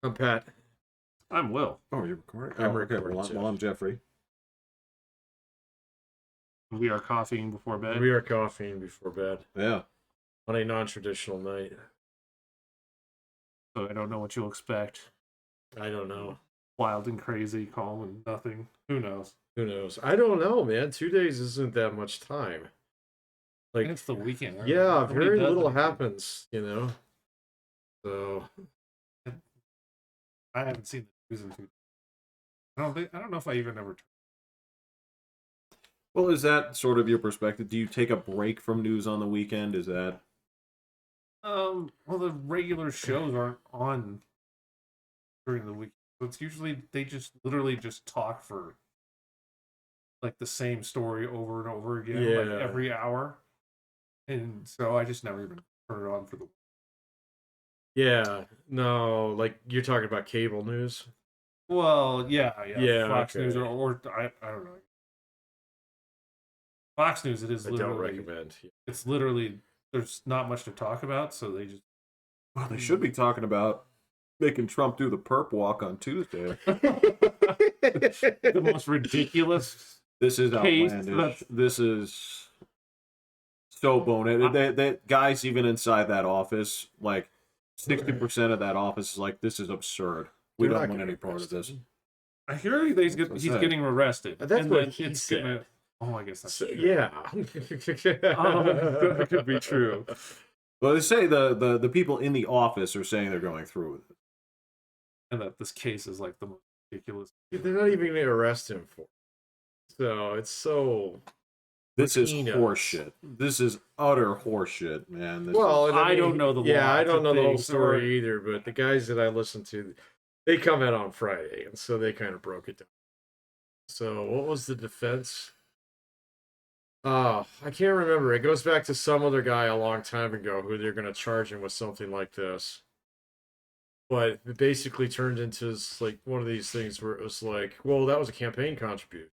I'm Pat. I'm Will. Oh, you're recording? I'm Oh, okay. recording, Well, Jeff. I'm Jeffrey. We are coffeeing before bed. We are coffeeing before bed Yeah. on a non-traditional night. So I don't know what you'll expect. I don't know. Wild and crazy, calm and nothing. Who knows? Who knows? I don't know, man. 2 days isn't that much time. And it's the weekend. Right? Yeah, Nobody very does little anything. happens, So I haven't seen the news in 2 days. I don't know if I even ever. Well, is that sort of your perspective? Do you take a break from news on the weekend? Is that? Well, the regular shows aren't on during the week. So it's usually they just literally just talk for like the same story over and over again, like Yeah. every hour. And so I just never even turn it on for the. yeah, no, like you're talking about cable news. Well, yeah, Yeah, Fox okay. News or I don't know. Fox News, it is I don't literally. recommend. It's literally there's not much to talk about, so they just. Well, they should be talking about making Trump do the perp walk on Tuesday. The most ridiculous. This is Case, outlandish. This is so boneheaded. That guys even inside that office, like 60% of that office is like, this is absurd. We They're don't not want gonna any part of arrest this. him. I hear he's That's what I he's said. getting arrested. That's and what then he it's said. gonna. Oh, I guess that's So, true. yeah. That could be true. Well, they say the people in the office are saying they're going through with it. And that this case is like the most ridiculous. They're not even going to arrest him for it. So it's so. This is Peanuts. horseshit. This is utter horseshit, man. This Well, is, and I don't know the Yeah, law I don't to know the whole things, story or- either. But the guys that I listened to, they come out on Friday, and so they kind of broke it down. So what was the defense? I can't remember. It goes back to some other guy a long time ago who they're going to charge him with something like this. But it basically turned into like one of these things where it was like, well, that was a campaign contribution,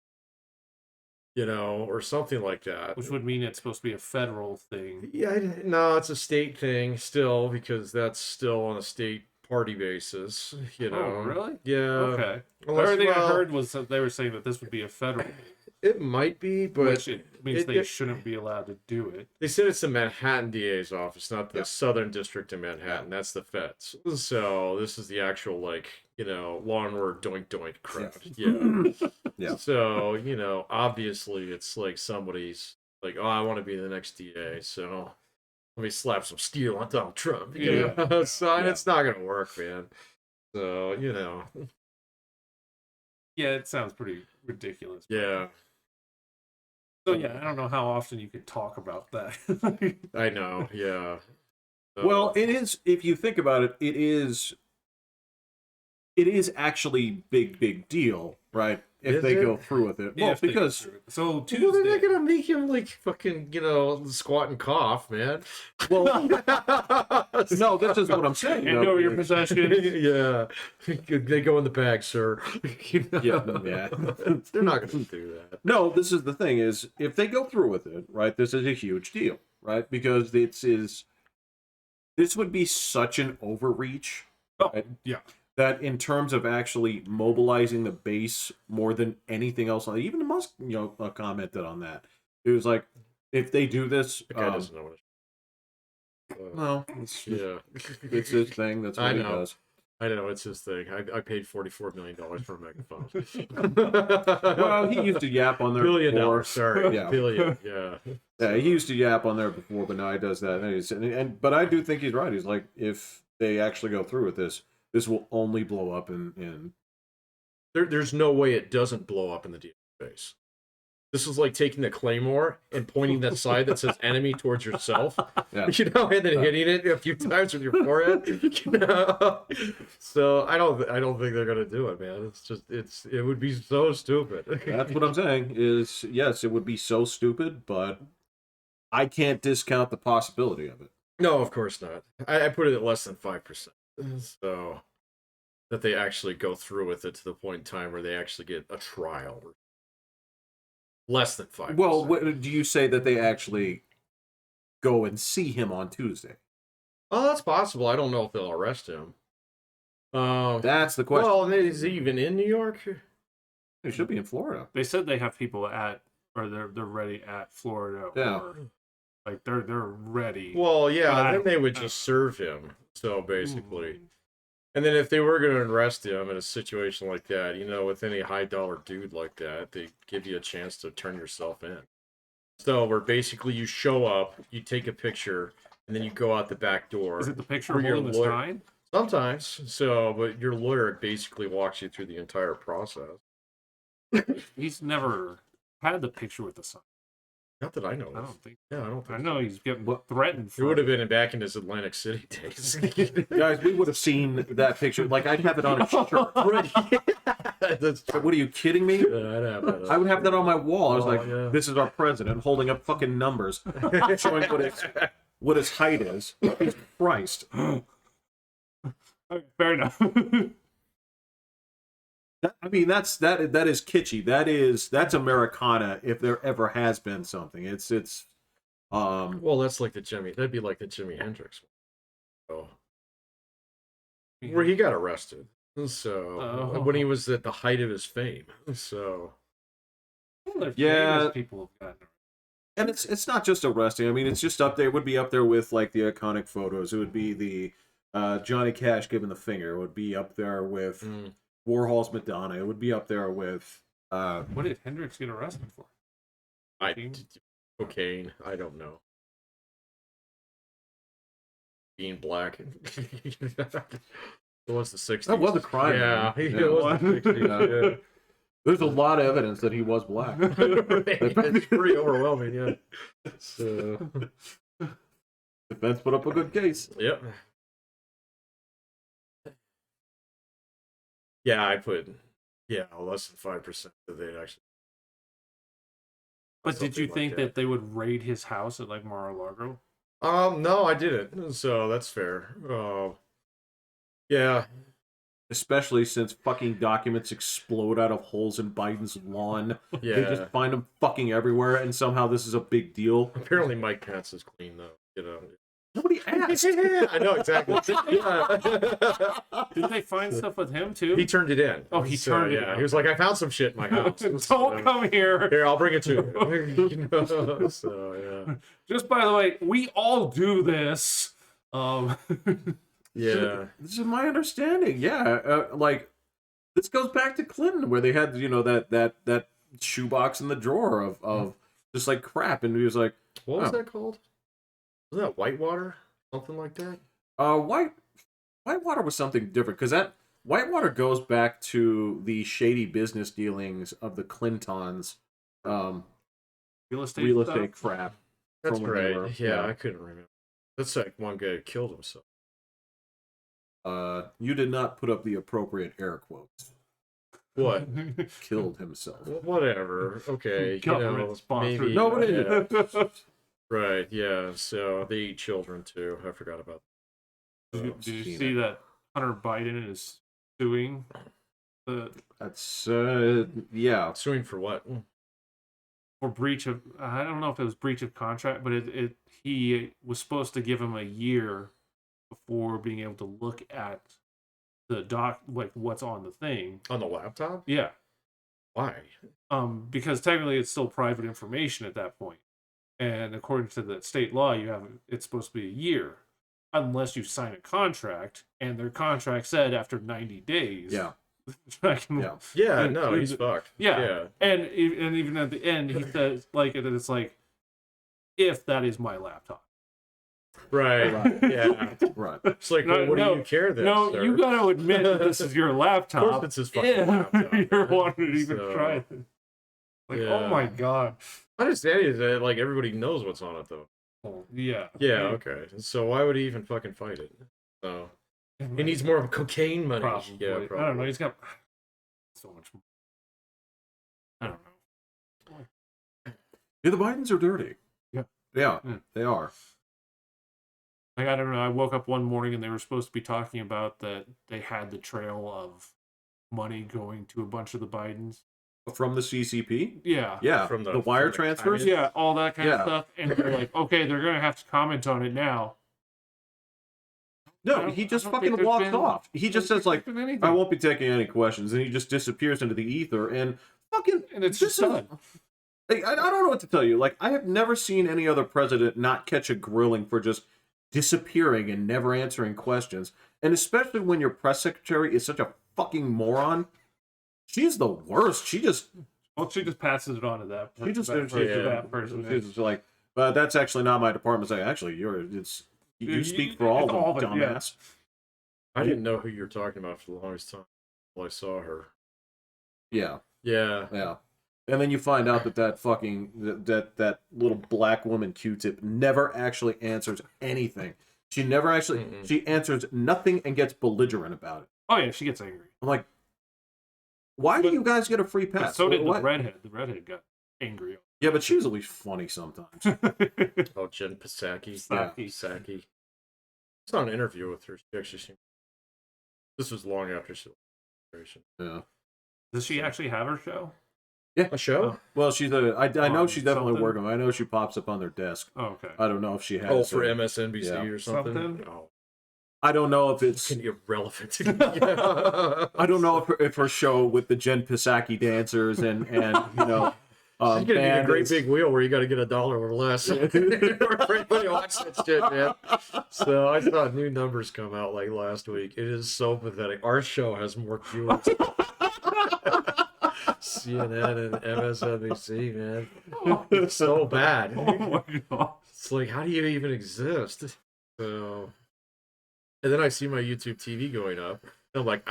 or something like that. Which would mean it's supposed to be a federal thing. Yeah, no, it's a state thing still because that's still on a state party basis. Oh, really? Yeah. Okay. Unless- Everything I well, heard was that they were saying that this would be a federal, it might be, but which it means they it- shouldn't be allowed to do it. they said it's the Manhattan DA's office, not the Yeah. Southern District of Manhattan. That's the feds. So this is the actual law and order doink doink crowd. Yeah. Yeah. So obviously it's like somebody's like, oh, I want to be the next DA, so let me slap some steel on Donald Trump. Yeah. So Yeah. it's not gonna work, man. So Yeah, it sounds pretty ridiculous. yeah, So yeah, I don't know how often you could talk about that. I know. Yeah. So- well, it is. If you think about it, it is. It is actually big deal, right? If Is they it? go through with it, well, If they go because through it. So Well, they're Tuesday. not gonna make him like fucking, squat and cough, man. well, no, this is what I'm saying. Hand though. over your possessions. Yeah, they go in the bag, sir. Yeah. They're not gonna do that. No, this is the thing: is if they go through with it, right? This is a huge deal, right? Because this would be such an overreach. Oh, Right? yeah. That in terms of actually mobilizing the base more than anything else, even Musk, commented on that. It was like, if they do this, The guy doesn't know what it. no, it's Yeah, it's his thing. That's what I he know. does. I know it's his thing. I paid $44 million for a megaphone. Well, he used to yap on there $1 billion. before. Sorry, Yeah. billion. Yeah. Yeah, he used to yap on there before, but now he does that. But I do think he's right. He's like, if they actually go through with this will only blow up in There's no way it doesn't blow up in the DA face. This is like taking the claymore and pointing that side that says enemy towards yourself, yeah. and then hitting it a few times with your forehead. So I don't think they're gonna do it, man. It would be so stupid. That's what I'm saying. Is yes, it would be so stupid, but I can't discount the possibility of it. No, of course not. I put it at less than 5%. So that they actually go through with it to the point in time where they actually get a trial. Less than 5%. Well, do you say that they actually go and see him on Tuesday? Well, that's possible. I don't know if they'll arrest him. That's the question. Well, is he even in New York? He should be in Florida. They said they have people or they're ready at Florida. Yeah. Or, like they're ready. Well, yeah, But I then don't- they would I don't just serve him. So basically, Mm. and then if they were going to arrest him in a situation like that, with any high dollar dude like that, they give you a chance to turn yourself in. So where basically you show up, you take a picture, and then you go out the back door. Is it the picture Or your holding the lawyer- sign? Sometimes. So, but your lawyer basically walks you through the entire process. He's never had the picture with the sign. Not that I know I of. don't think. Yeah, I don't I think know so. he's getting What- threatened. It would have been back in his Atlantic City days. Guys, we would have seen that picture. Like, I'd have it on a shirt. That's true. What are you kidding me? Yeah, I'd have that. I would have that on my wall. I was Oh, like, yeah. this is our president holding up fucking numbers, showing what his height is. Jesus Christ. Okay, fair enough. I mean, that is kitschy. That's Americana if there ever has been something. It's Well, that's like that'd be like the Jimi Hendrix one. So, where he got arrested. So, when he was at the height of his fame. So, Other Yeah. famous people have gotten. and it's not just arresting. I mean, it's just up there. It would be up there with like the iconic photos. It would be the Johnny Cash giving the finger. It would be up there with Warhol's Madonna. It would be up there with What did Hendrix get arrested for? cocaine. I don't know. Being black. It was the 60s. That was a crime, Yeah, man. it Yeah. was the 60s. Yeah. There's a lot of evidence that he was black. It's pretty overwhelming, yeah. So, Defense put up a good case. yep. Yeah, I put less than 5% that they'd actually. But did you something like think that they would raid his house at like Mar-a-Lago? No, I didn't. So that's fair. Yeah. Especially since fucking documents explode out of holes in Biden's lawn. Yeah. They just find them fucking everywhere, and somehow this is a big deal. Apparently, Mike Pence is clean though. Nobody asked. I know exactly. Did they find stuff with him too? He turned it in. Oh, he turned it in. He was like, "I found some shit in my house. Don't come here. Here, I'll bring it to you." So yeah. Just by the way, we all do this. Yeah. This is my understanding. Yeah, like this goes back to Clinton, where they had that shoebox in the drawer of just like crap, and he was like, What was Oh. that called? Was that Whitewater? Something like that? Whitewater was something different because that Whitewater goes back to the shady business dealings of the Clintons, real estate. real stuff? estate crap. That's from when they right. were- Yeah, I couldn't remember. That's like one guy who killed himself. You did not put up the appropriate air quotes. What? Killed himself. Whatever. Okay. Government sponsored. maybe. Nobody- Yeah. Right. Yeah. So they eat children too. I forgot about Did you Seen see it. that Hunter Biden is suing the That's yeah. suing for what? for breach of? I don't know if it was breach of contract, but he was supposed to give him a year before being able to look at the like what's on the thing. On the laptop? Yeah, Why? because technically it's still private information at that point, and according to the state law, it's supposed to be a year, unless you sign a contract, and their contract said after 90 days. Yeah. I can- Yeah. Yeah. And- No, he's fucked. Yeah. Yeah. And even at the end, he says like it's like, if that is my laptop. Right. Right. Yeah. Right. It's like, No, well, what no, do you care then? No, sir? you got to admit that this is your laptop. Of course, it's his fucking if laptop. you're wanting to even So, try it. Like, yeah. oh my god. I understand is that like everybody knows what's on it though. Oh, yeah. Yeah. Okay. So why would he even fucking fight it? So he needs more of cocaine money. Probably. Yeah. I don't know. probably. He's got so much more. I don't know. Yeah, the Bidens are dirty. Yeah. Yeah, Yeah. they are. Like, I don't know. I woke up one morning and they were supposed to be talking about that they had the trail of money going to a bunch of the Bidens. From the CCP? Yeah. Yeah, From the the- wire from the transfers? Yeah, all that kind of Yeah. stuff. And they're like, okay, they're going to have to comment on it now. No, he just fucking walks off. He just says like, "I won't be taking any questions," and he just disappears into the ether. And fucking, And it's this just is- done. Like, I don't know what to tell you. Like, I have never seen any other president not catch a grilling for just disappearing and never answering questions. And especially when your press secretary is such a fucking moron. She's the worst. She just passes it on to that. She just that person. She's just like, that's actually not my department. It's like, actually, you speak for all of them, of it, yeah. dumbass. I didn't know who you were talking about for the longest time until I saw her. Yeah, Yeah. yeah. And then you find out that fucking that little black woman Q-tip never actually answers anything. She never actually she answers nothing and gets belligerent about it. Oh yeah, she gets angry. I'm like, why do you guys get a free But pass? so did the What? redhead. The redhead got angry. Yeah, but she was at least funny sometimes. Oh, Jen Psaki. Psaki. Psaki. I saw an interview with her. She actually seemed... This was long after she left. Yeah. Does she actually have her show? A show? Well, she's I know she's definitely Something? working. I know she pops up on their desk. Oh, okay. I don't know if she has. Oh, for a- MSNBC yeah. or something? Something? Oh, I don't know if it's. can you irrelevant? I don't know if her show with the Jen Psaki dancers and you know. She's gonna need a band great is- big wheel where you got to get $1 or less for anybody watch that shit, man. So I saw new numbers come out like last week. It is so pathetic. Our show has more viewers. CNN and MSNBC, man. It's so bad. Oh my god. It's like, how do you even exist? So, and then I see my YouTube TV going up. And I'm like,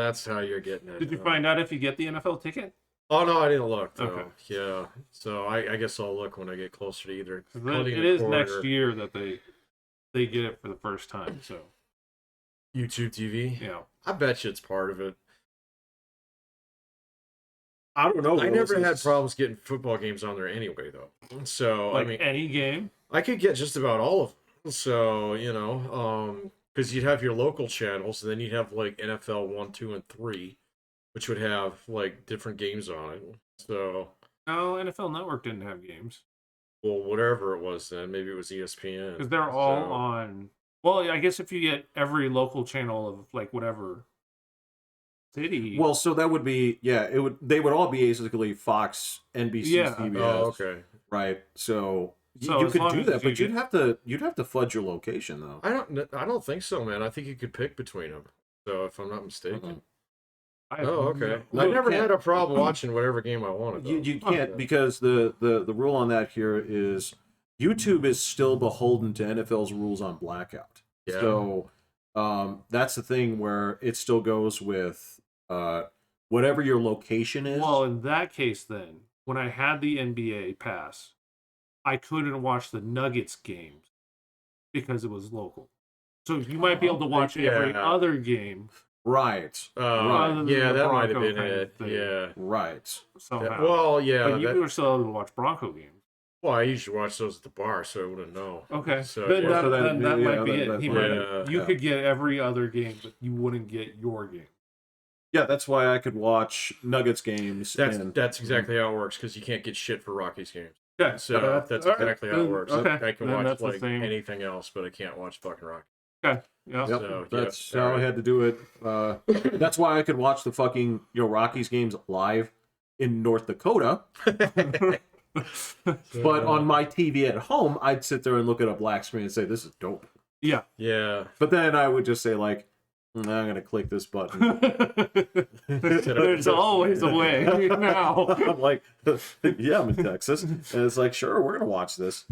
that's how you're getting it. Did you find out if you get the NFL ticket? Oh no, I didn't look. Though. Okay. Yeah, so I guess I'll look when I get closer to either. 'Cause cutting It the is cord next or year that they get it for the first time. So YouTube TV. yeah. I bet you it's part of it. I don't know. I Willis. never had problems getting football games on there anyway, though. So Like I mean, any game. I could get just about all of them. So because you'd have your local channels, and then you'd have like NFL 1, 2, and 3, which would have like different games on it. So, No, NFL Network didn't have games well, whatever it was then, maybe it was ESPN. because they're all So- on. Well, I guess if you get every local channel of like whatever city. Well, so that would be it would they would all be basically Fox, NBC, Yeah. CBS, Oh, okay. right? So, So you as could long do as that, you but get- you'd have to fudge your location though. I don't think so, man. I think you could pick between them. So if I'm not mistaken. I have Oh, okay. no- I you never can't- had a problem watching whatever game I wanted. Though. You can't Okay. because the rule on that here is YouTube is still beholden to NFL's rules on blackout. Yeah. So that's the thing where it still goes with whatever your location is. Well, in that case, then when I had the NBA pass, I couldn't watch the Nuggets games because it was local. So you might be able to watch every Yeah. other game right, Rather than Yeah, the that might have Bronco been kind of it. thing. Yeah. right. somehow. Well, yeah. but you that- were still able to watch Bronco games. well, I usually watch those at the bar, so I wouldn't know. Okay, So, then, yeah. that, So that- then that yeah, might be that- it. that- He yeah, might, you yeah. could get every other game, but you wouldn't get your game. Yeah, that's why I could watch Nuggets games. That's exactly how it works because you can't get shit for Rockies games. Okay, So that's all right, exactly how it then- works. Okay, I can then watch that's the like same. anything else, but I can't watch fucking Rockies. Okay, yeah. Yep, So, that's yeah, how I alright. had to do it. That's why I could watch the fucking Rockies games live in North Dakota. But on my TV at home, I'd sit there and look at a black screen and say, "This is dope." Yeah. Yeah. But then I would just say, like, I'm gonna click this button. There's always a way now. I'm like, yeah, I'm in Texas, and it's like, sure, we're gonna watch this.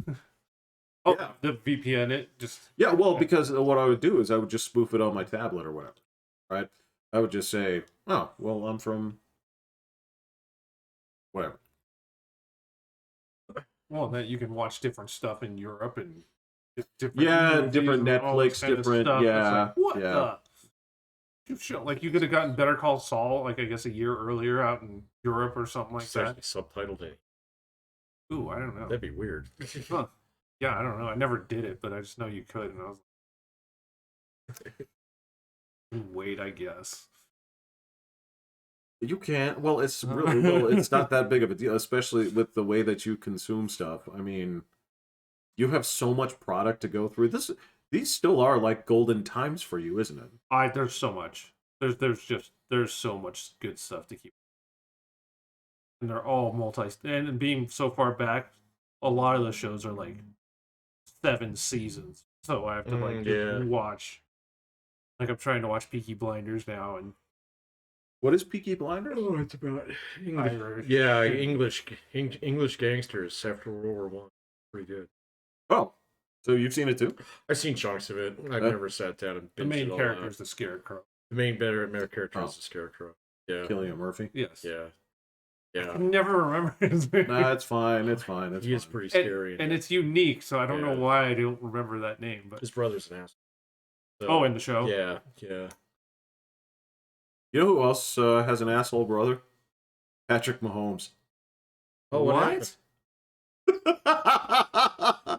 Oh, Yeah. the VPN it just Yeah, well, because what I would do is I would just spoof it on my tablet or whatever, right? I would just say, oh, well, I'm from whatever. well then you can watch different stuff in Europe and different Yeah, movies different and all this Netflix, kind of different- stuff. It's yeah, like, what yeah. the you show, like you could have gotten Better Call Saul like I guess a year earlier out in Europe or something like It's that. actually subtitled it. Ooh, I don't know. That'd be weird. Huh. Yeah, I don't know. I never did it, but I just know you could, and I was like, wait, I guess. You can't. Well, it's really well. It's not that big of a deal, especially with the way that you consume stuff. I mean, you have so much product to go through. These still are like golden times for you, isn't it? There's so much. There's so much good stuff to keep. And they're all and being so far back, a lot of the shows are like 7 seasons. So I have to like just watch. Like I'm trying to watch Peaky Blinders now, and What is Peaky Blinders? Oh, it's about Irish. Yeah, English gangsters after World War One. Pretty good. Oh, so you've seen it too? I've seen chunks of it. I've never sat down and The binged main it all character out. is the Scarecrow. The main character is the Scarecrow. Yeah. Cillian Murphy. Yes. Yeah. I Yeah. never remember his name. Nah, it's fine. It's fine. It's He is fine. pretty scary. And it's unique, so I don't know Yeah. why I don't remember that name. But his brother's an asshole. So, oh, in the show. Yeah, yeah. You know who else has an asshole brother? Patrick Mahomes. Oh, what?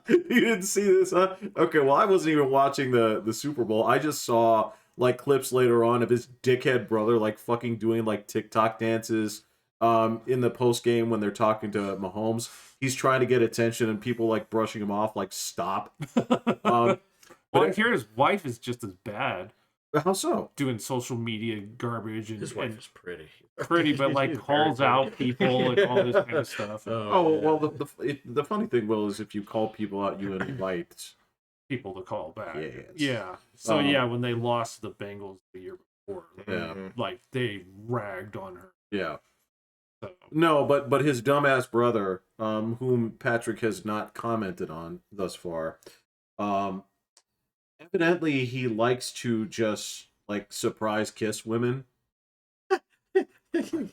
You didn't see this, huh? Okay, well, I wasn't even watching the Super Bowl. I just saw like clips later on of his dickhead brother like fucking doing like TikTok dances in the post game when they're talking to Mahomes. He's trying to get attention and people like brushing him off like stop. Well, I hear his wife is just as bad, How so? doing social media garbage and, His wife and is pretty. pretty, but like She's calls very out pretty. people and all this kind of stuff. Oh, yeah. well, the funny thing, Will, is if you call people out, you invite. People to call back. Yeah. Yeah. So Um, yeah, when they lost to the Bengals the year before, Yeah. like they ragged on her. Yeah. So No, but his dumbass brother, whom Patrick has not commented on thus far, evidently he likes to just like surprise kiss women,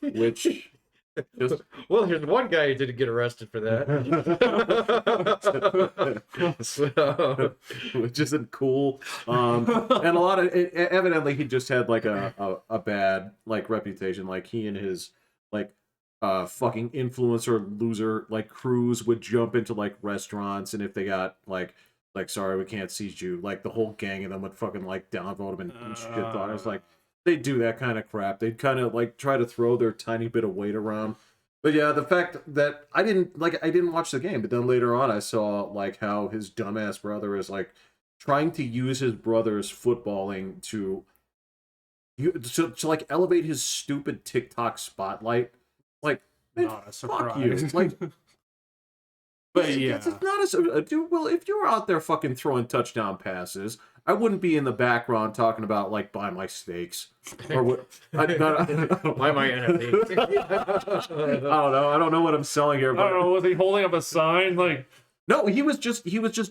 which just Well, there's one guy who didn't get arrested for that. So, which isn't cool. And a lot of evidently he just had like a bad like reputation. Like he and his like fucking influencer loser like crews would jump into like restaurants, and if they got like sorry we can't seize you, like the whole gang of them would fucking like downvote him and shit on. It's like they do that kind of crap. They'd kind of like try to throw their tiny bit of weight around. But yeah, the fact that I didn't watch the game, but then later on I saw like how his dumbass brother is like trying to use his brother's footballing to like elevate his stupid TikTok spotlight. Like, man, not a fuck you. surprise. Like, But yeah. it's not a dude. Well, if you were out there fucking throwing touchdown passes, I wouldn't be in the background talking about like buy my steaks or what. Why am I NFT? I don't know what I'm selling here. I But don't know, was he holding up a sign like no, he was just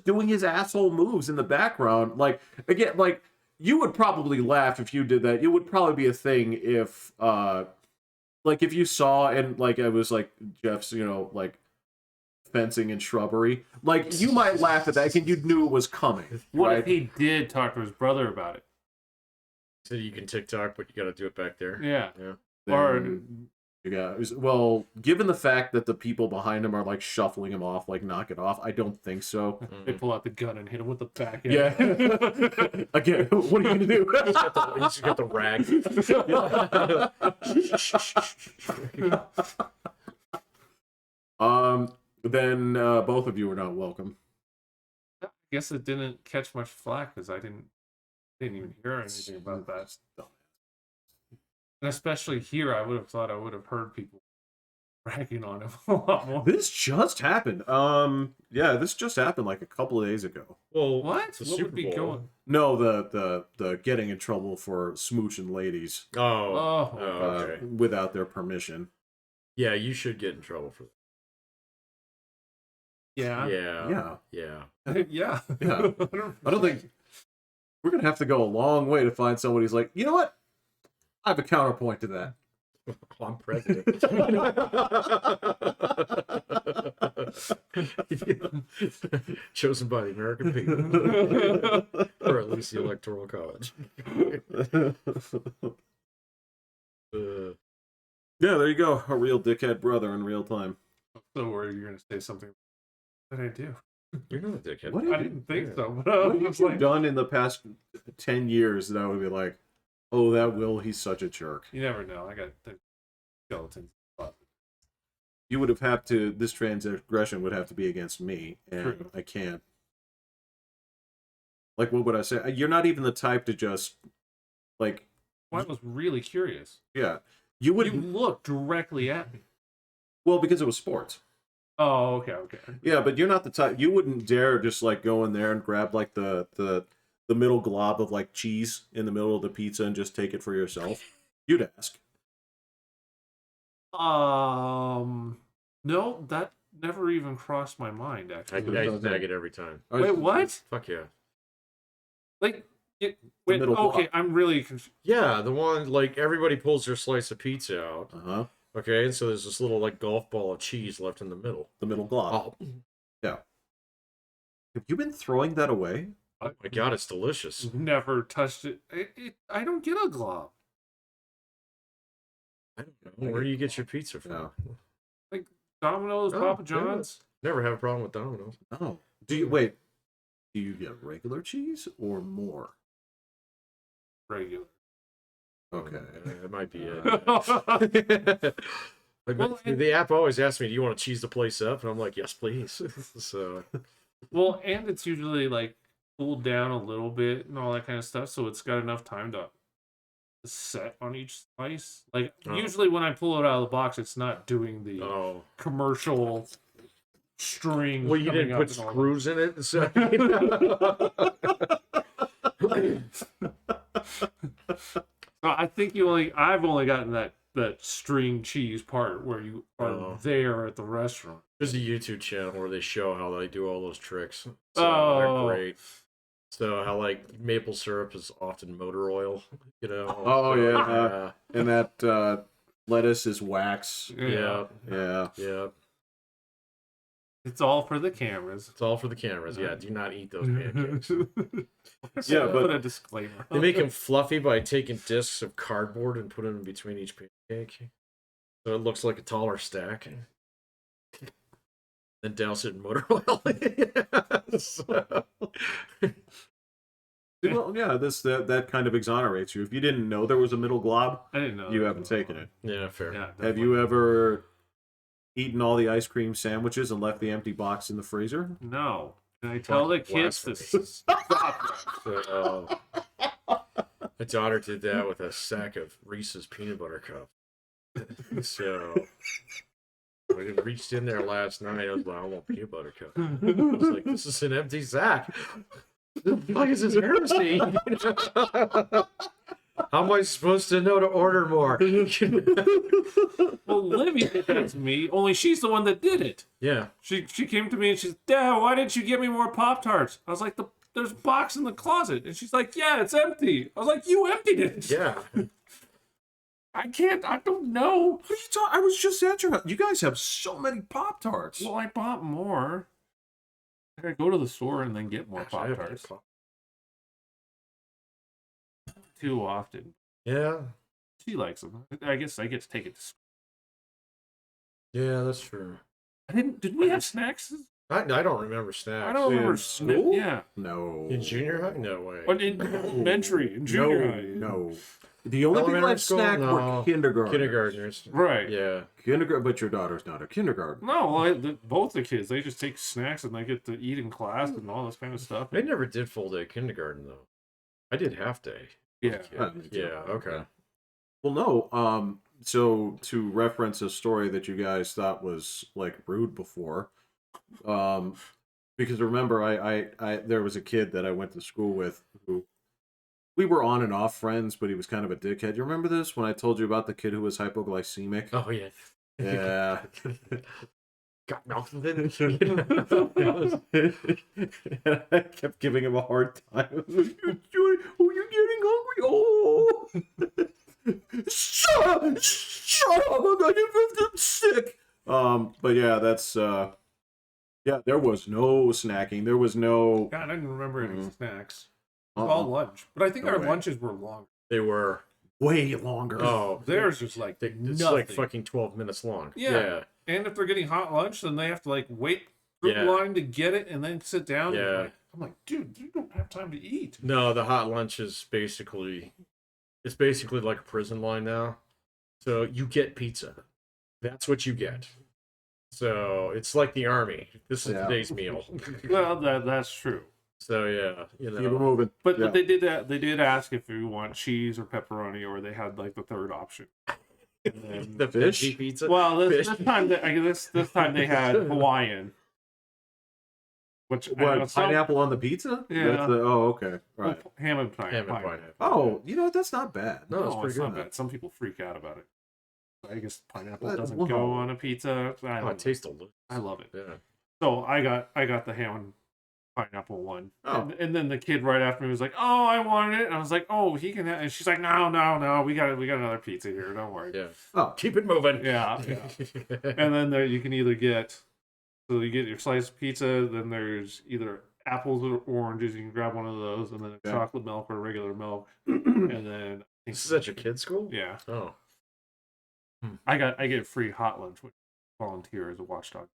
doing his asshole moves in the background. Like again, like you would probably laugh if you did that. It would probably be a thing if like if you saw and like it was like Jeff's, like fencing and shrubbery. Like you might laugh at that because you knew it was coming. what right? if he did talk to his brother about it? So you can TikTok, but you got to do it back there. Yeah. Then Or you got, well, given the fact that the people behind him are like shuffling him off, like knock it off, I don't think so. they pull out the gun and hit him with the back end. Yeah. Again, what are you gonna do? You just got the rag. Then both of you are not welcome. I guess it didn't catch much flack because I didn't even hear anything about that. And especially here, I would have thought I would have heard people ragging on him a lot more. This just happened. Yeah, this just happened like a couple of days ago. Well, What? The What Super would be Bowl. going? No, the getting in trouble for smooching ladies Oh. Oh, Okay. without their permission. Yeah, you should get in trouble for that. yeah. Yeah. Yeah, Yeah. yeah. I don't think we're gonna have to go a long way to find somebody who's like, you know what? I have a counterpoint to that. Oh, I'm president. Chosen by the American people, or at least the Electoral College. Yeah, there you go. A real dickhead brother in real time. So worried you're going to say something. What did I do? You're not a dickhead. What did I you- didn't think Yeah. so, but I What was have just you like, done in the past 10 years that I would be like, oh, that Will, he's such a jerk. you never know. I got the skeletons. you would have had to. This transgression would have to be against me, and True. I can't. Like, what would I say? You're not even the type to just like, Well, I was really curious. yeah. You You would looked directly at me. well because it was sports. Oh, okay. Yeah, but you're not the type. You wouldn't dare just like go in there and grab like the middle glob of like cheese in the middle of the pizza and just take it for yourself. You'd ask. No, that never even crossed my mind. I Actually, snag it every time. wait, what? Fuck yeah. Like, wait, middle okay, block. I'm really confused. Yeah, the one like everybody pulls their slice of pizza out. Uh-huh. Okay, and so there's this little like golf ball of cheese left in the middle. The middle glob. Oh, Have you been throwing that away? oh my god, it's delicious. Never touched it. I don't get a glob. I don't know. Where do you get your pizza from? No. Like Domino's, Oh, Papa yeah. John's. Never have a problem with Domino's. Oh. Do you wait? Do you get regular cheese or more? Regular. Okay. That might be it. Well, Like, the app always asks me, "Do you want to cheese the place up?" And I'm like, "Yes, please." So Well, and it's usually like cooled down a little bit and all that kind of stuff, so it's got enough time to set on each slice. Like Oh. usually when I pull it out of the box, it's not doing the oh, commercial string. well, you coming didn't up put and all screws in it, so I think I've only gotten that string cheese part where you are Oh. there at the restaurant. there's a YouTube channel where they show how they do all those tricks. So Oh. they're great. So how like maple syrup is often motor oil, you know? Oh, So, yeah. And that lettuce is wax. yeah, Yeah. yeah. It's all for the cameras. It's all for the cameras. Yeah, do not eat those pancakes. Yeah, but- put a disclaimer. They make them fluffy by taking discs of cardboard and putting them between each pancake, so it looks like a taller stack. Then douse it in motor oil. So- Well, yeah, that kind of exonerates you. If you didn't know there was a middle glob, I didn't know. you that. haven't taken it. yeah, fair. Yeah, Have you ever eaten all the ice cream sandwiches and left the empty box in the freezer? No. Can I tell the Fucking kids to blasphemy. stop? So, my daughter did that with a sack of Reese's peanut butter cups. So I reached in there last night. I was like, "I want peanut butter cup." I was like, "This is an empty sack. The fuck is this heresy?" How am I supposed to know to order more? Well, Livy did that to me. Only she's the one that did it. Yeah. She came to me and she's, Dad, why didn't you get me more Pop Tarts? I was like, there's a box in the closet, and she's like, yeah, it's empty. I was like, you emptied it. Yeah. I don't know. What are you talking? I was just at your house. You guys have so many Pop Tarts. Well, I bought more. I gotta go to the store and then get more Gosh, I Pop haven't had Tarts. Pop- Too often. Yeah. She likes them. I guess I get to take it to school. Yeah, that's true. Did we have snacks? I don't remember snacks. I don't remember In school. school? Yeah. No. In junior high? No way. But in elementary, in junior no, high. no. The only people Elementary that school? snack No. were kindergartners. Kindergartners. Right. Yeah. Kindergarten, but your daughter's not a kindergarten. No, both the kids, they just take snacks and they get to eat in class and all this kind of stuff. I never did full day kindergarten though. I did half day. Yeah. Yeah. Okay. Well, no. So to reference a story that you guys thought was like rude before, because remember, I there was a kid that I went to school with who we were on and off friends, but he was kind of a dickhead. You remember this when I told you about the kid who was hypoglycemic? Oh yeah. Yeah. Got nothing. I kept giving him a hard time. Oh, you're getting hungry. Oh, shut up! Shut up! I'm sick. But yeah, that's yeah. There was no snacking. There was no. God, I didn't remember any Mhm. snacks. It was all lunch. But I think No our way. lunches were long. They were. Way longer. Oh, Theirs just like it's nothing. like fucking 12 minutes long. Yeah. And if they're getting hot lunch, then they have to like wait through Yeah. the line to get it and then sit down. And Yeah. I'm like, dude, you don't have time to eat. No, the hot lunch is basically like a prison line now. So you get pizza. That's what you get. So it's like the army. This is Yeah. today's meal. Well, that's true. So yeah, Keep it moving. But Yeah. they did ask if you want cheese or pepperoni, or they had like the third option. And the Fish? veggie pizza. well, this Fish. time this time they had Hawaiian, which I know What, pineapple on the pizza? Yeah. That's oh, okay. Right. ham and Ham and pineapple. pineapple. Oh, you know what? That's not bad. No, it's No, pretty it's good. not bad. Some people freak out about it. I guess pineapple But, doesn't whoa. go on a pizza. I, Oh, don't it tastes delicious. I love it. Yeah. So I got the ham and pineapple one, Oh. and then the kid right after me was like, "Oh, I want it," and I was like, "Oh, he can," and she's like, "No, we got another pizza here. Don't worry." Yeah. Oh, Keep it moving. Yeah, and then there you can either get, so you get your sliced pizza. Then there's either apples or oranges. You can grab one of those, and then Yeah. chocolate milk or regular milk, and then I think, This is at your kid's school? yeah, Oh. I get free hot lunch when I volunteer as a watchdog.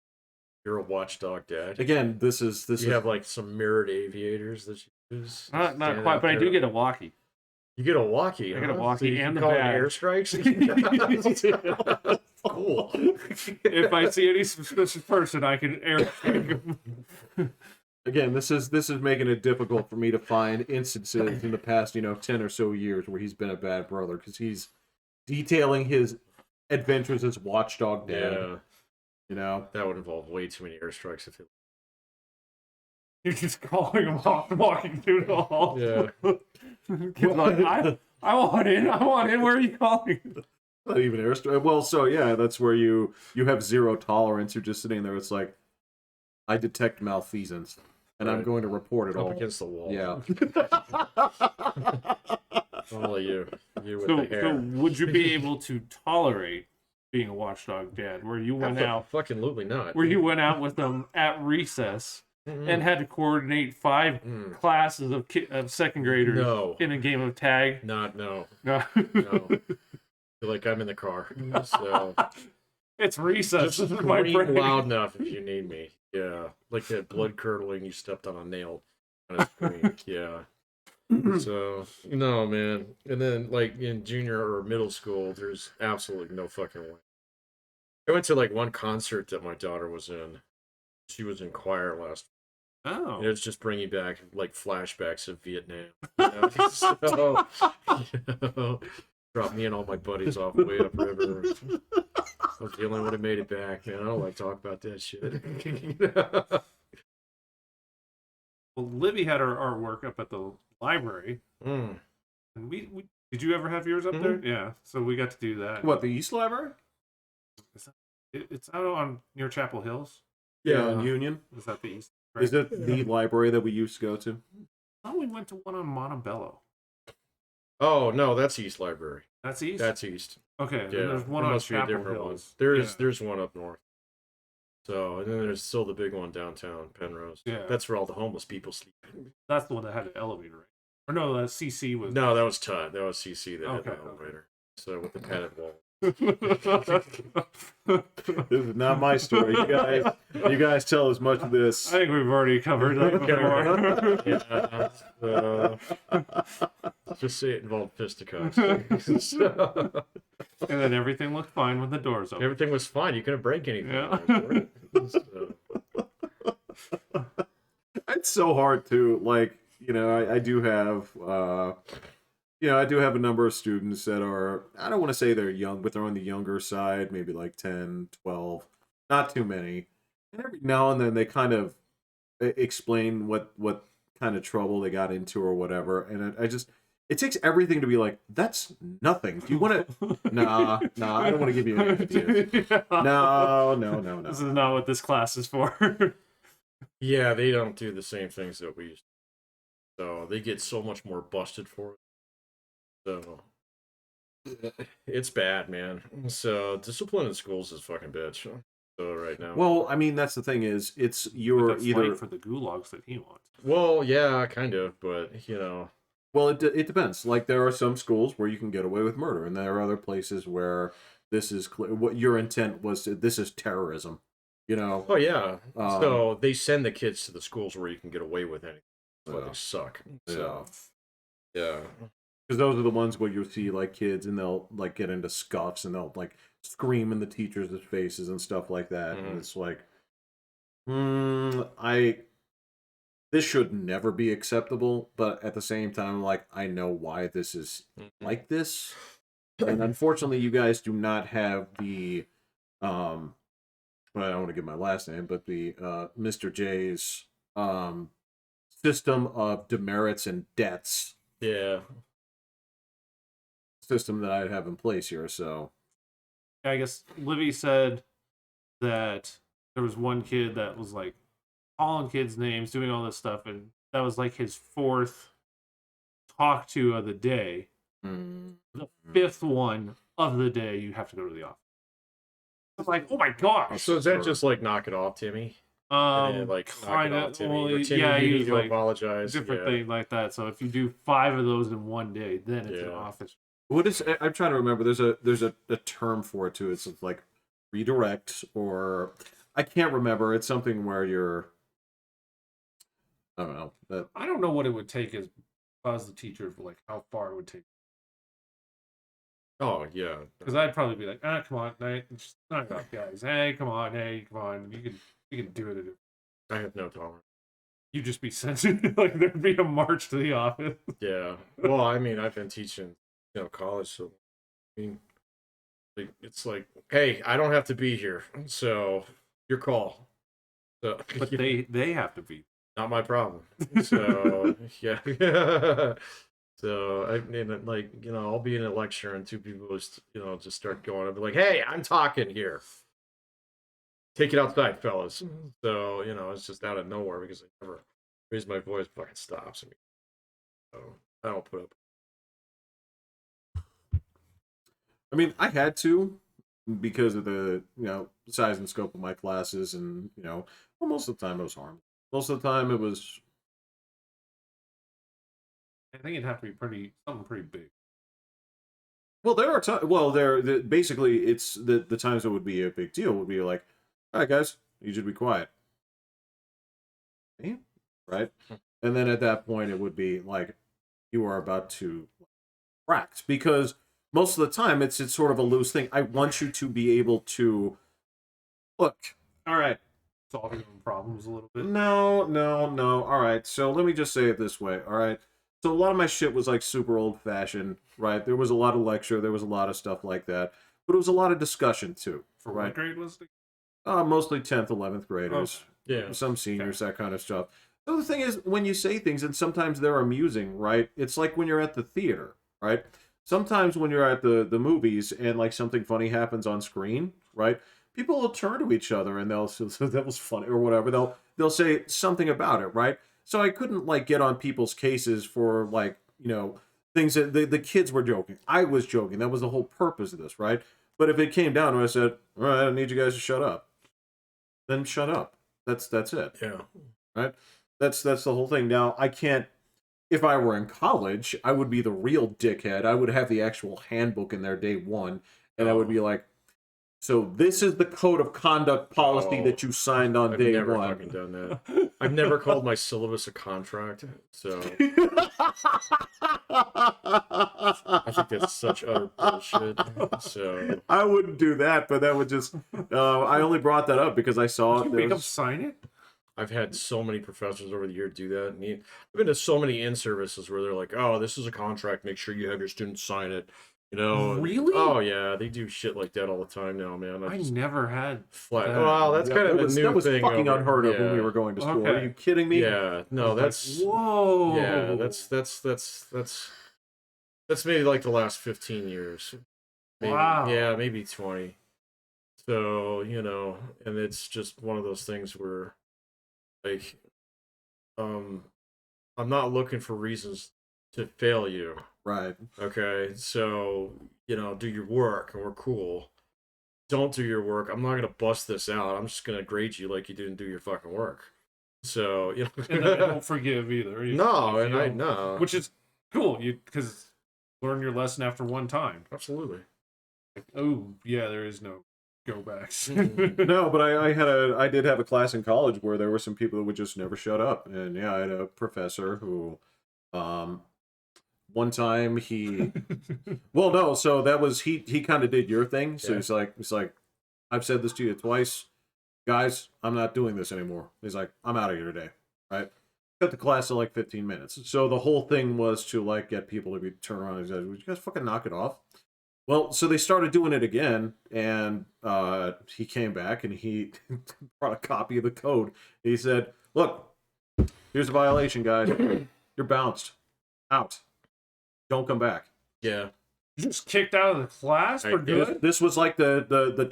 You're a watchdog dad. again, this You is have like some mirrored aviators that you use. Not Stand quite, out but I there. do get a walkie. You get a walkie. I get a huh? walkie So you can and the call it bag. airstrikes. Cool. If I see any suspicious person, I can airstrike them. again, this is making it difficult for me to find instances in the past, 10 or so years where he's been a bad brother, because he's detailing his adventures as watchdog dad. Yeah, that would involve way too many airstrikes. If You're just calling them off, walking through the hall. Yeah. Kid's like, I want in. Where are you calling? Not even airstrike. Well, so yeah, that's where you have zero tolerance. You're just sitting there. It's like, I detect malfeasance, and I'm Right. going to report it up all. against the wall. Yeah. Only you with So, the hair. so would you be able to tolerate being a watchdog dad, where you went out, Fucking not. where you went out with them at recess Mm-mm. and had to coordinate 5 Mm. classes of second graders No. in a game of tag? No. No. No. Feel like I'm in the car. So It's recess. just This is my scream break. loud enough if you need me. Yeah. Like that blood curdling you stepped on a nail kind of scream. Yeah. So no, man. And then like in junior or middle school, there's absolutely no fucking way. I went to like one concert that my daughter was in. She was in choir last. Oh. And it's just bringing back like flashbacks of Vietnam. You know? So, drop me and all my buddies off way upriver. I was the only one who made it back, man. I don't like talking about that shit. Well, Libby had her artwork up at the library, Mm. and we did you ever have yours up there? Yeah, so we got to do that. What, the East Library? It's out on near Chapel Hills. In Union. Is that the east? Is it the library that we used to go to? Oh, we went to one on Montebello. Oh no, that's East Library. That's east. That's East. Okay. Yeah, Then there's one there on must be a Chapel different one. Hills. There's one up north. So and then there's still the big one downtown, Penrose. Yeah. That's where all the homeless people sleep. That's the one that had an elevator, right? Or no, the CC was. No, that was Todd. That was CC that had Okay, the okay. elevator. So with the padded wall. This is not my story. You guys tell as much of this. I think we've already covered that before. Yeah, just say it involved fisticuffs. So, And then everything looked fine when the doors opened. everything was fine. You couldn't break anything. Yeah. So, It's so hard to I do have I do have a number of students that are, I don't want to say they're young, but they're on the younger side, maybe like 10, 12, not too many. And every now and then they kind of explain what kind of trouble they got into or whatever, and it takes everything to be like, that's nothing. Do you want to? Nah, I don't want to give you an answer. No. This is not what this class is for. yeah, they don't do the same things that we used to. So they get so much more busted for it. So it's bad, man. So discipline in schools is fucking bitch. So right now. Well, I mean, that's the thing is, it's But you're that's either light for the gulags that he wants. Well, yeah, kind of, but Well, it depends. Like, there are some schools where you can get away with murder, and there are other places where this is what your intent was. This is terrorism. Oh yeah. Um, So they send the kids to the schools where you can get away with anything. That's why Yeah. they suck. Yeah. So yeah. Because those are the ones where you'll see like kids, and they'll like get into scuffs, and they'll like scream in the teachers' faces and stuff like that. And Mhm. it's like, I this should never be acceptable, but at the same time, like, I know why this is Mhm. like this. And unfortunately, you guys do not have the well, I don't want to give my last name, but the Mr. J's system of demerits and debts Yeah. system that I have in place here. So I guess Livy said that there was one kid that was like calling kids names, doing all this stuff, and that was like his fourth talk to of the day. The fifth one of the day, you have to go to the office. It's like, oh my gosh. So is that just like knock it off, Timmy? And then, like knock kind it off, of. Timmy. Well, Or Timmy, yeah, you he need was to like apologize. different Yeah. thing like that. So if you do 5 of those in one day, then it's an Yeah. office. what is? I'm trying to remember. There's a term for it too. It's like redirect, or I can't remember. It's something where you're. I don't know. That I don't know what it would take as the teacher for like how far it would take. Oh yeah. Because I'd probably be like, come on, just knock it off, guys. Hey, come on. You can do it. I have no tolerance. You'd just be sensitive. Like there'd be a march to the office. Yeah. Well, I mean, I've been teaching, college, so I mean, it's like, hey, I don't have to be here, so your call. So, But they have to be. not my problem. So yeah. So I mean, like, I'll be in a lecture and two people just, just start going. I'll be like, hey, I'm talking here. Take it outside, fellas. So, it's just out of nowhere because I never raise my voice, fucking stops me. So I don't put up. I mean, I had to because of the size and scope of my classes, and well, most of the time it was harmless. Most of the time it was. I think it'd have to be something pretty big. Well, there are times. Well, basically it's the times that would be a big deal would be like, all right, guys, you should be quiet, right? And then at that point it would be like you are about to crack, because most of the time it's sort of a loose thing. I want you to be able to look. All right. Solve your own problems a little bit. No. All right. So let me just say it this way. All right. So a lot of my shit was like super old fashioned, right? There was a lot of lecture. There was a lot of stuff like that. But it was a lot of discussion too. For right? what grade was it? Mostly 10th, 11th graders. Yeah. Some seniors, that kind of stuff. So the thing is, when you say things, and sometimes they're amusing, right? It's like when you're at the theater, right? Sometimes when you're at the movies and like something funny happens on screen, right? People will turn to each other and they'll say, that was funny or whatever. They'll say something about it, right? So I couldn't like get on people's cases for like, things that the kids were joking. I was joking. That was the whole purpose of this, right? But if it came down to it, I said, all right, I need you guys to shut up. Then shut up. That's it. Yeah. Right? That's the whole thing. Now, I can't. If I were in college, I would be the real dickhead. I would have the actual handbook in there day one, and I would be like, so this is the code of conduct policy that you signed on I've day never one. fucking done that. I've never called my syllabus a contract, so I think that's such utter bullshit. So I wouldn't do that, but that would just. I only brought that up because I saw Did it. you make them sign it? I've had so many professors over the year do that. And I've been to so many in-services where they're like, "Oh, this is a contract. Make sure you have your students sign it." Really? Oh yeah, they do shit like that all the time now, man. I never had. Flat. that. Well, that's kind of a new that was thing. fucking over- unheard of when we yeah. were going to school. Are Okay. you kidding me? Yeah, no, that's Whoa. yeah, that's maybe like the last 15 years. Maybe, Wow. Yeah, maybe 20. So, and it's just one of those things where like I'm not looking for reasons to fail you. Right. Okay? So, do your work and we're cool. Don't do your work. I'm not going to bust this out. I'm just going to grade you like you didn't do your fucking work. So, And then I don't forgive either. No, If and you I don't- know. Which is cool, because learn your lesson after one time. Absolutely. Like, oh yeah, there is no go backs. No, but I did have a class in college where there were some people that would just never shut up, and yeah, I had a professor who, one time he, well, no, so that was he kind of did your thing. So Yeah. he's like, I've said this to you twice, guys. I'm not doing this anymore. He's like, I'm out of here today. Right. Cut the class in like 15 minutes. So the whole thing was to like get people to be turn around and say, would you guys fucking knock it off? Well, so they started doing it again, and he came back and he brought a copy of the code. He said, "Look, here's the violation, guys. You're bounced, out. Don't come back." Yeah. Just kicked out of the class for Right, good. This was like the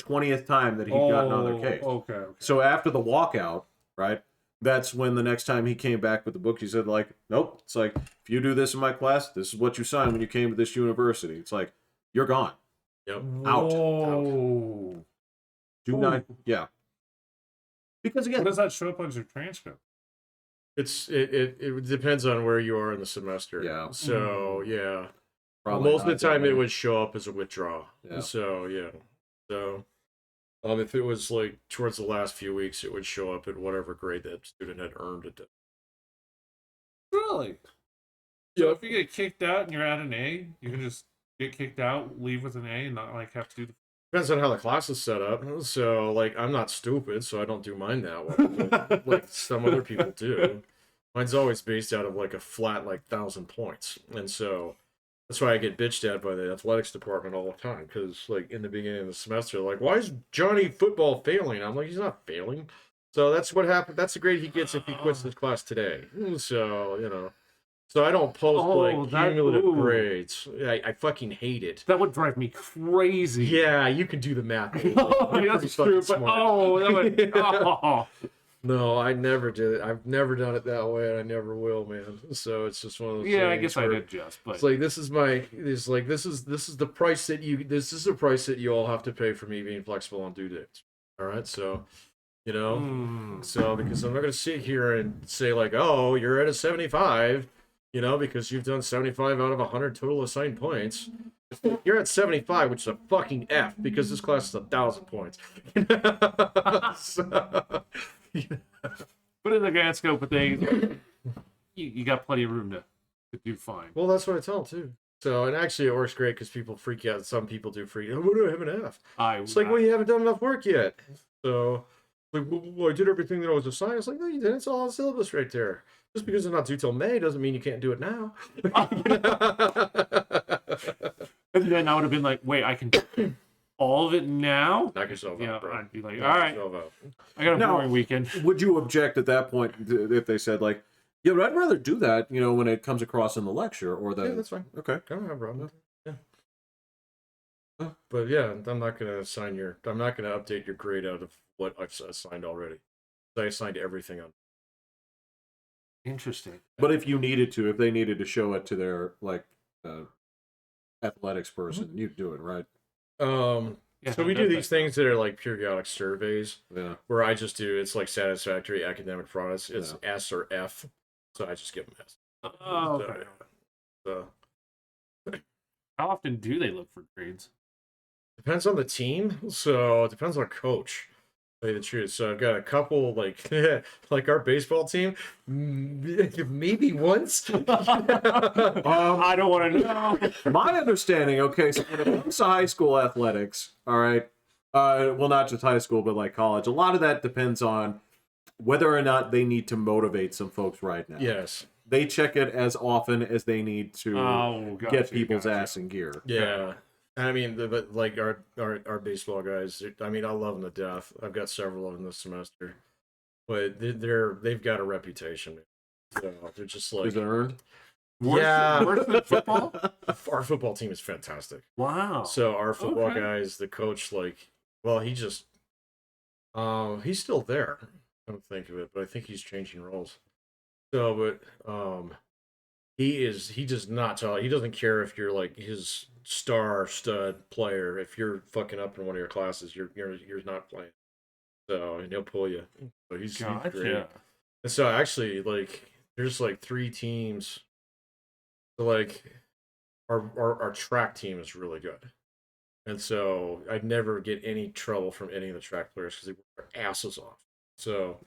20th time that he'd gotten on their case. Okay. So after the walkout, right? That's when the next time he came back with the book, he said, like, nope. It's like, if you do this in my class, this is what you signed when you came to this university. It's like, you're gone. Yep. Out. Whoa. Do not, yeah. Because What again, does that show up on your transcript? It depends on where you are in the semester. Yeah. So yeah. probably Most of not the time, that it many. would show up as a withdrawal. Yeah. So yeah. So, if it was like towards the last few weeks, it would show up at whatever grade that student had earned it. Really? So if you get kicked out and you're at an A, you can just get kicked out, leave with an A, and not like have to do the. Depends on how the class is set up. So like, I'm not stupid, so I don't do mine that way. But, like some other people do. Mine's always based out of like a flat 1,000 points, and so that's why I get bitched at by the athletics department all the time. Because like in the beginning of the semester, like, why is Johnny football failing? I'm like, he's not failing. So that's what happened. That's the grade he gets if he quits this class today. So so I don't post like cumulative ooh. grades. I fucking hate it. That would drive me crazy. Yeah, you can do the math. You're Oh, pretty that's fucking true. But smart. that would. Oh. No, I never did it. I've never done it that way, and I never will, man. So it's just one of those. Yeah, I things guess I where did just, but It's like this is the price that you all have to pay for me being flexible on due dates. All right, so so because I'm not gonna sit here and say like, oh, you're at a 75, because you've done 75 out of 100 total assigned points. You're at 75, which is a fucking F because this class is 1,000 points. So, but in the grand scope of things, you got plenty of room to do fine. well, that's what I tell them too. So, and actually, it works great because people freak out. Some people do freak out. What do I have an F? It's like, well, you haven't done enough work yet. So, like, well, I did everything that I was assigned. It's like, no, you didn't. It's all on syllabus right there. Just because it's not due till May doesn't mean you can't do it now. And then I would have been like, wait, I can do all of it now? Knock yourself out, bro. I'd be like, all Knock right, yourself out. I got a Now- boring weekend. would you object at that point if they said like, yeah, but I'd rather do that, when it comes across in the lecture or the. Yeah, that's fine. Okay. I don't have a problem with it. Yeah. But yeah, I'm not gonna update your grade out of what I've assigned already. I assigned everything on. Interesting. But if you needed to, if they needed to show it to their athletics person, you'd do it, right? Yeah, So we do these things that are like periodic surveys Yeah. where I just do it's like satisfactory academic progress. It's Yeah. S or F, so I just give them S. Oh, okay. So How often do they look for grades? depends on the team. So it depends on coach. To tell you the truth. So I've got a couple like like our baseball team, maybe once. I don't want to know. My understanding, okay, so when it comes to high school athletics, all right, well, not just high school, but like college, a lot of that depends on whether or not they need to motivate some folks right now. Yes. They check it as often as they need to Oh, gotcha, get people's gotcha. ass in gear. Yeah. I mean, but like our baseball guys, I mean, I love them to death. I've got several of them this semester, but they've got a reputation. So they're just like, Is it earned? yeah. Worse than football? Our football team is fantastic. Wow. So our football Okay. guys, the coach, like, well, he's still there. I don't think of it, but I think he's changing roles. So, but he does not tell. He doesn't care if you're like his star stud player. If you're fucking up in one of your classes, you're not playing. So and he'll pull you. So he's great. Gotcha. And so actually, like, there's like 3 teams. So like, our track team is really good, and so I'd never get any trouble from any of the track players because they work their asses off. So,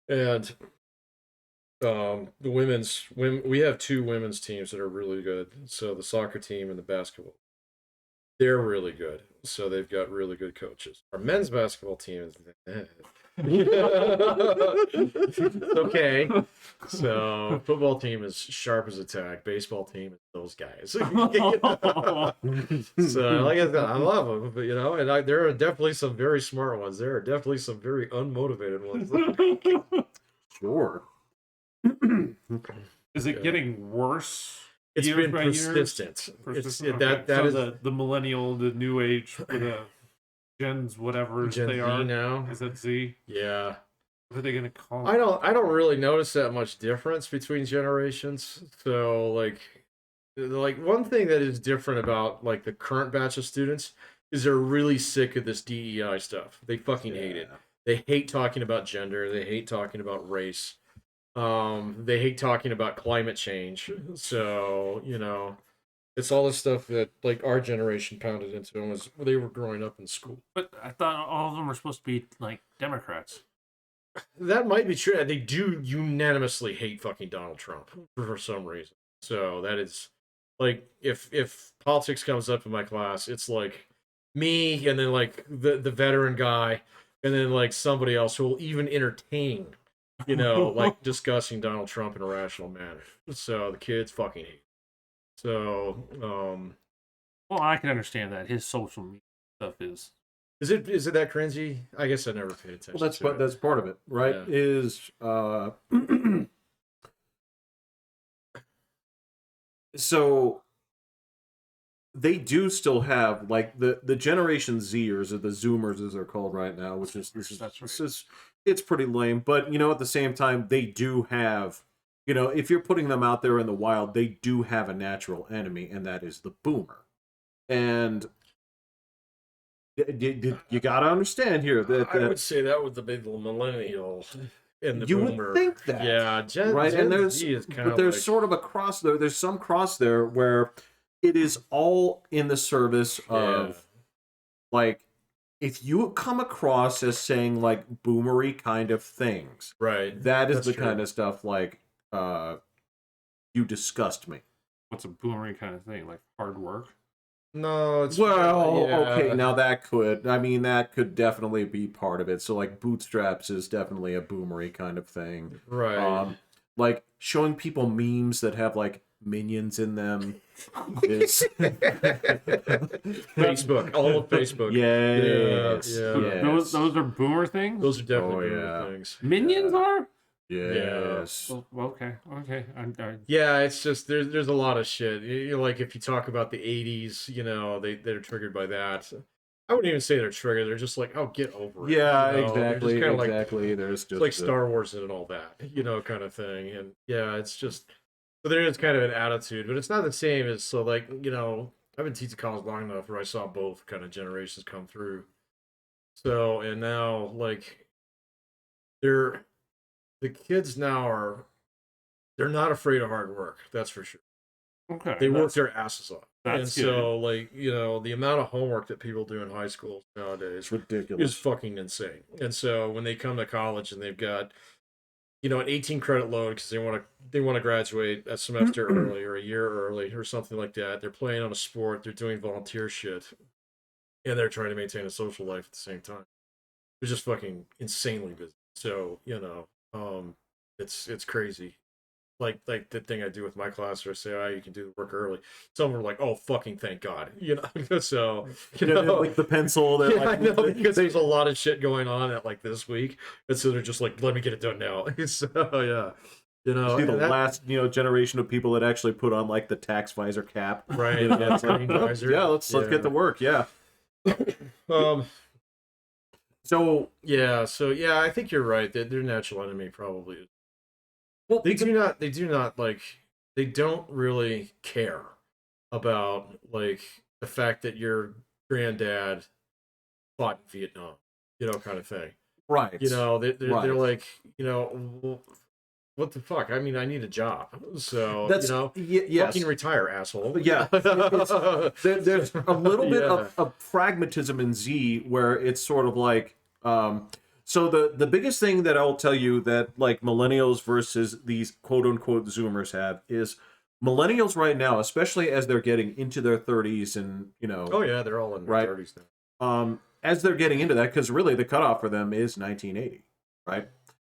and The women's we have two women's teams that are really good. So the soccer team and the basketball, they're really good. So they've got really good coaches. Our men's basketball team is okay. So football team is sharp as a tack. Baseball team is those guys. So like I said, I love them, but and there are definitely some very smart ones. There are definitely some very unmotivated ones. Sure. Is it getting worse? It's years been by years? persistent. Persistent? That So is the millennial, the new age, for the gens, whatever Gen they Z are. now. Is that Z? Yeah. What are they gonna call? I don't really notice that much difference between generations. So like one thing that is different about like the current batch of students is they're really sick of this DEI stuff. They fucking hate it. They hate talking about gender. They hate talking about race. They hate talking about climate change. So it's all the stuff that like our generation pounded into them as they were growing up in school. But I thought all of them were supposed to be like Democrats. That might be true. They do unanimously hate fucking Donald Trump for some reason. So that is like if politics comes up in my class, it's like me and then like the veteran guy and then like somebody else who will even entertain, like discussing Donald Trump in a rational manner. So the kids fucking hate. So Well, I can understand that his social media stuff is. is it that cringy? I guess I never paid attention. Well, that's part of it, right? Yeah. Is so they do still have like the Generation Zers or the Zoomers as they're called right now, which is it's pretty lame. But at the same time, they do have if you're putting them out there in the wild, they do have a natural enemy, and that is the boomer. And you gotta understand here that I would say that would be the millennial and the you boomer. would think that, Yeah, right? Gen And there's Z is kind but of there's like, sort of a cross there. There's some cross there where it is all in the service of like if you come across as saying like boomery kind of things, right. that is That's the true. kind of stuff like you disgust me. What's a boomerang kind of thing? Like hard work? No, it's Well, yeah. okay, now that could definitely be part of it. So like bootstraps is definitely a boomery kind of thing. Right. Like showing people memes that have like minions in them is Facebook, all of Facebook. yes, Yeah. yes. Those are boomer things. Those are definitely Oh, boomer yeah. things. Minions are. Yes. Oh, okay. Yeah, it's just there's a lot of shit. Like if you talk about the '80s, they're triggered by that. I wouldn't even say they're triggered. They're just like, oh, get over it. Yeah, They're just exactly. kinda like- Exactly. There's it's just like Star Wars and all that, kind of thing. And yeah, it's just so there is kind of an attitude, but it's not the same as so like I've been teaching college long enough where I saw both kind of generations come through. So and now like the kids now they're not afraid of hard work. That's for sure. Okay. They work their asses off. And That's so like the amount of homework that people do in high school nowadays it's ridiculous. is fucking insane. And so when they come to college and they've got an 18 credit load because they want to graduate a semester early or a year early or something like that. They're playing on a sport, they're doing volunteer shit, and they're trying to maintain a social life at the same time. They're just fucking insanely busy. So, it's crazy. Like the thing I do with my class where I say, oh, you can do the work early. Some are like, oh, fucking thank God. So, like the pencil. That, yeah, like, I know, because there's a lot of shit going on at like this week. And so they're just like, let me get it done now. So, yeah. See the that- last generation of people that actually put on like the tax visor cap. Right. Yeah, it's like, Green visor. yeah, let's get to work. Yeah. So I think you're right. Their natural enemy probably is. Well, they do not like, they don't really care about like the fact that your granddad fought in Vietnam, kind of thing. right. They're like, well, what the fuck? I mean, I need a job. So, That's yes. fucking retire, asshole. Yeah. There's a little bit Yeah. of pragmatism in Z where it's sort of like So the biggest thing that I'll tell you that like millennials versus these quote unquote Zoomers have is millennials right now, especially as they're getting into their 30s and Oh yeah, they're all in their Right. 30s now. as they're getting into that, because really the cutoff for them is 1980, right?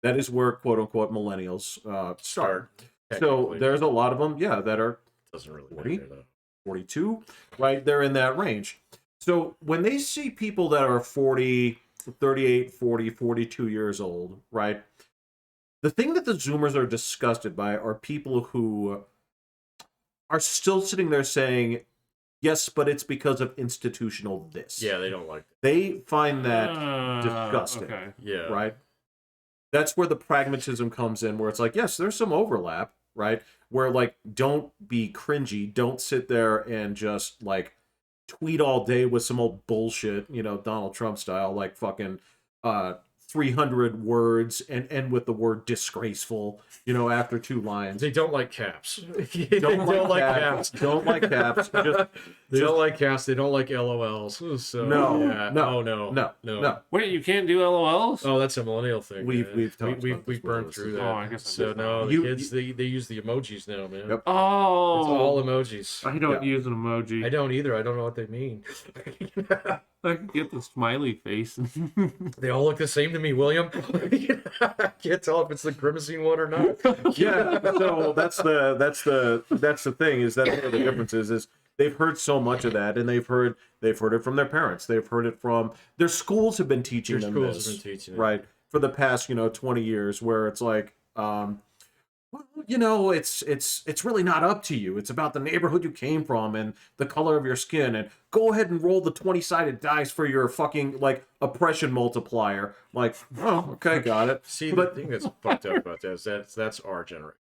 That is where quote unquote millennials start. So Technically. there's a lot of them, yeah, that are Doesn't really 40? matter though. 42, right? They're in that range. So when they see people that are 40, 38, 40, 42 years old, right? The thing that the Zoomers are disgusted by are people who are still sitting there saying, yes, but it's because of institutional this. Yeah, they don't like that. They find that disgusting. Okay. Yeah. right? That's where the pragmatism comes in, where it's like, yes, there's some overlap, right? Where like, don't be cringy, don't sit there and just like tweet all day with some old bullshit, Donald Trump style, like fucking 300 words and end with the word disgraceful, after 2 lines. They don't like caps. They Don't like caps. Don't like caps. They don't like caps. They don't like LOLs. So No, yeah. no, Oh, no. no. Wait, you can't do LOLs? Oh, that's a millennial thing. We've man. talked about this we've burned before. through that. Oh, I guess I so missed no, that. the You- kids they use the emojis now, man. Yep. Oh, It's all emojis. I don't Yeah. use an emoji. I don't either. I don't know what they mean. I can get the smiley face. They all look the same to me, William. I can't tell if it's the grimacing one or not. Yeah, so that's the thing, is that one of the differences is they've heard so much of that, and they've heard it from their parents, they've heard it from their schools have been teaching Their them schools this, have been teaching it. right, for the past 20 years, where it's like it's really not up to you, it's about the neighborhood you came from and the color of your skin, and go ahead and roll the 20-sided dice for your fucking like oppression multiplier. Like, oh, okay, got it. See, But- the thing that's fucked up about that is that's our generation.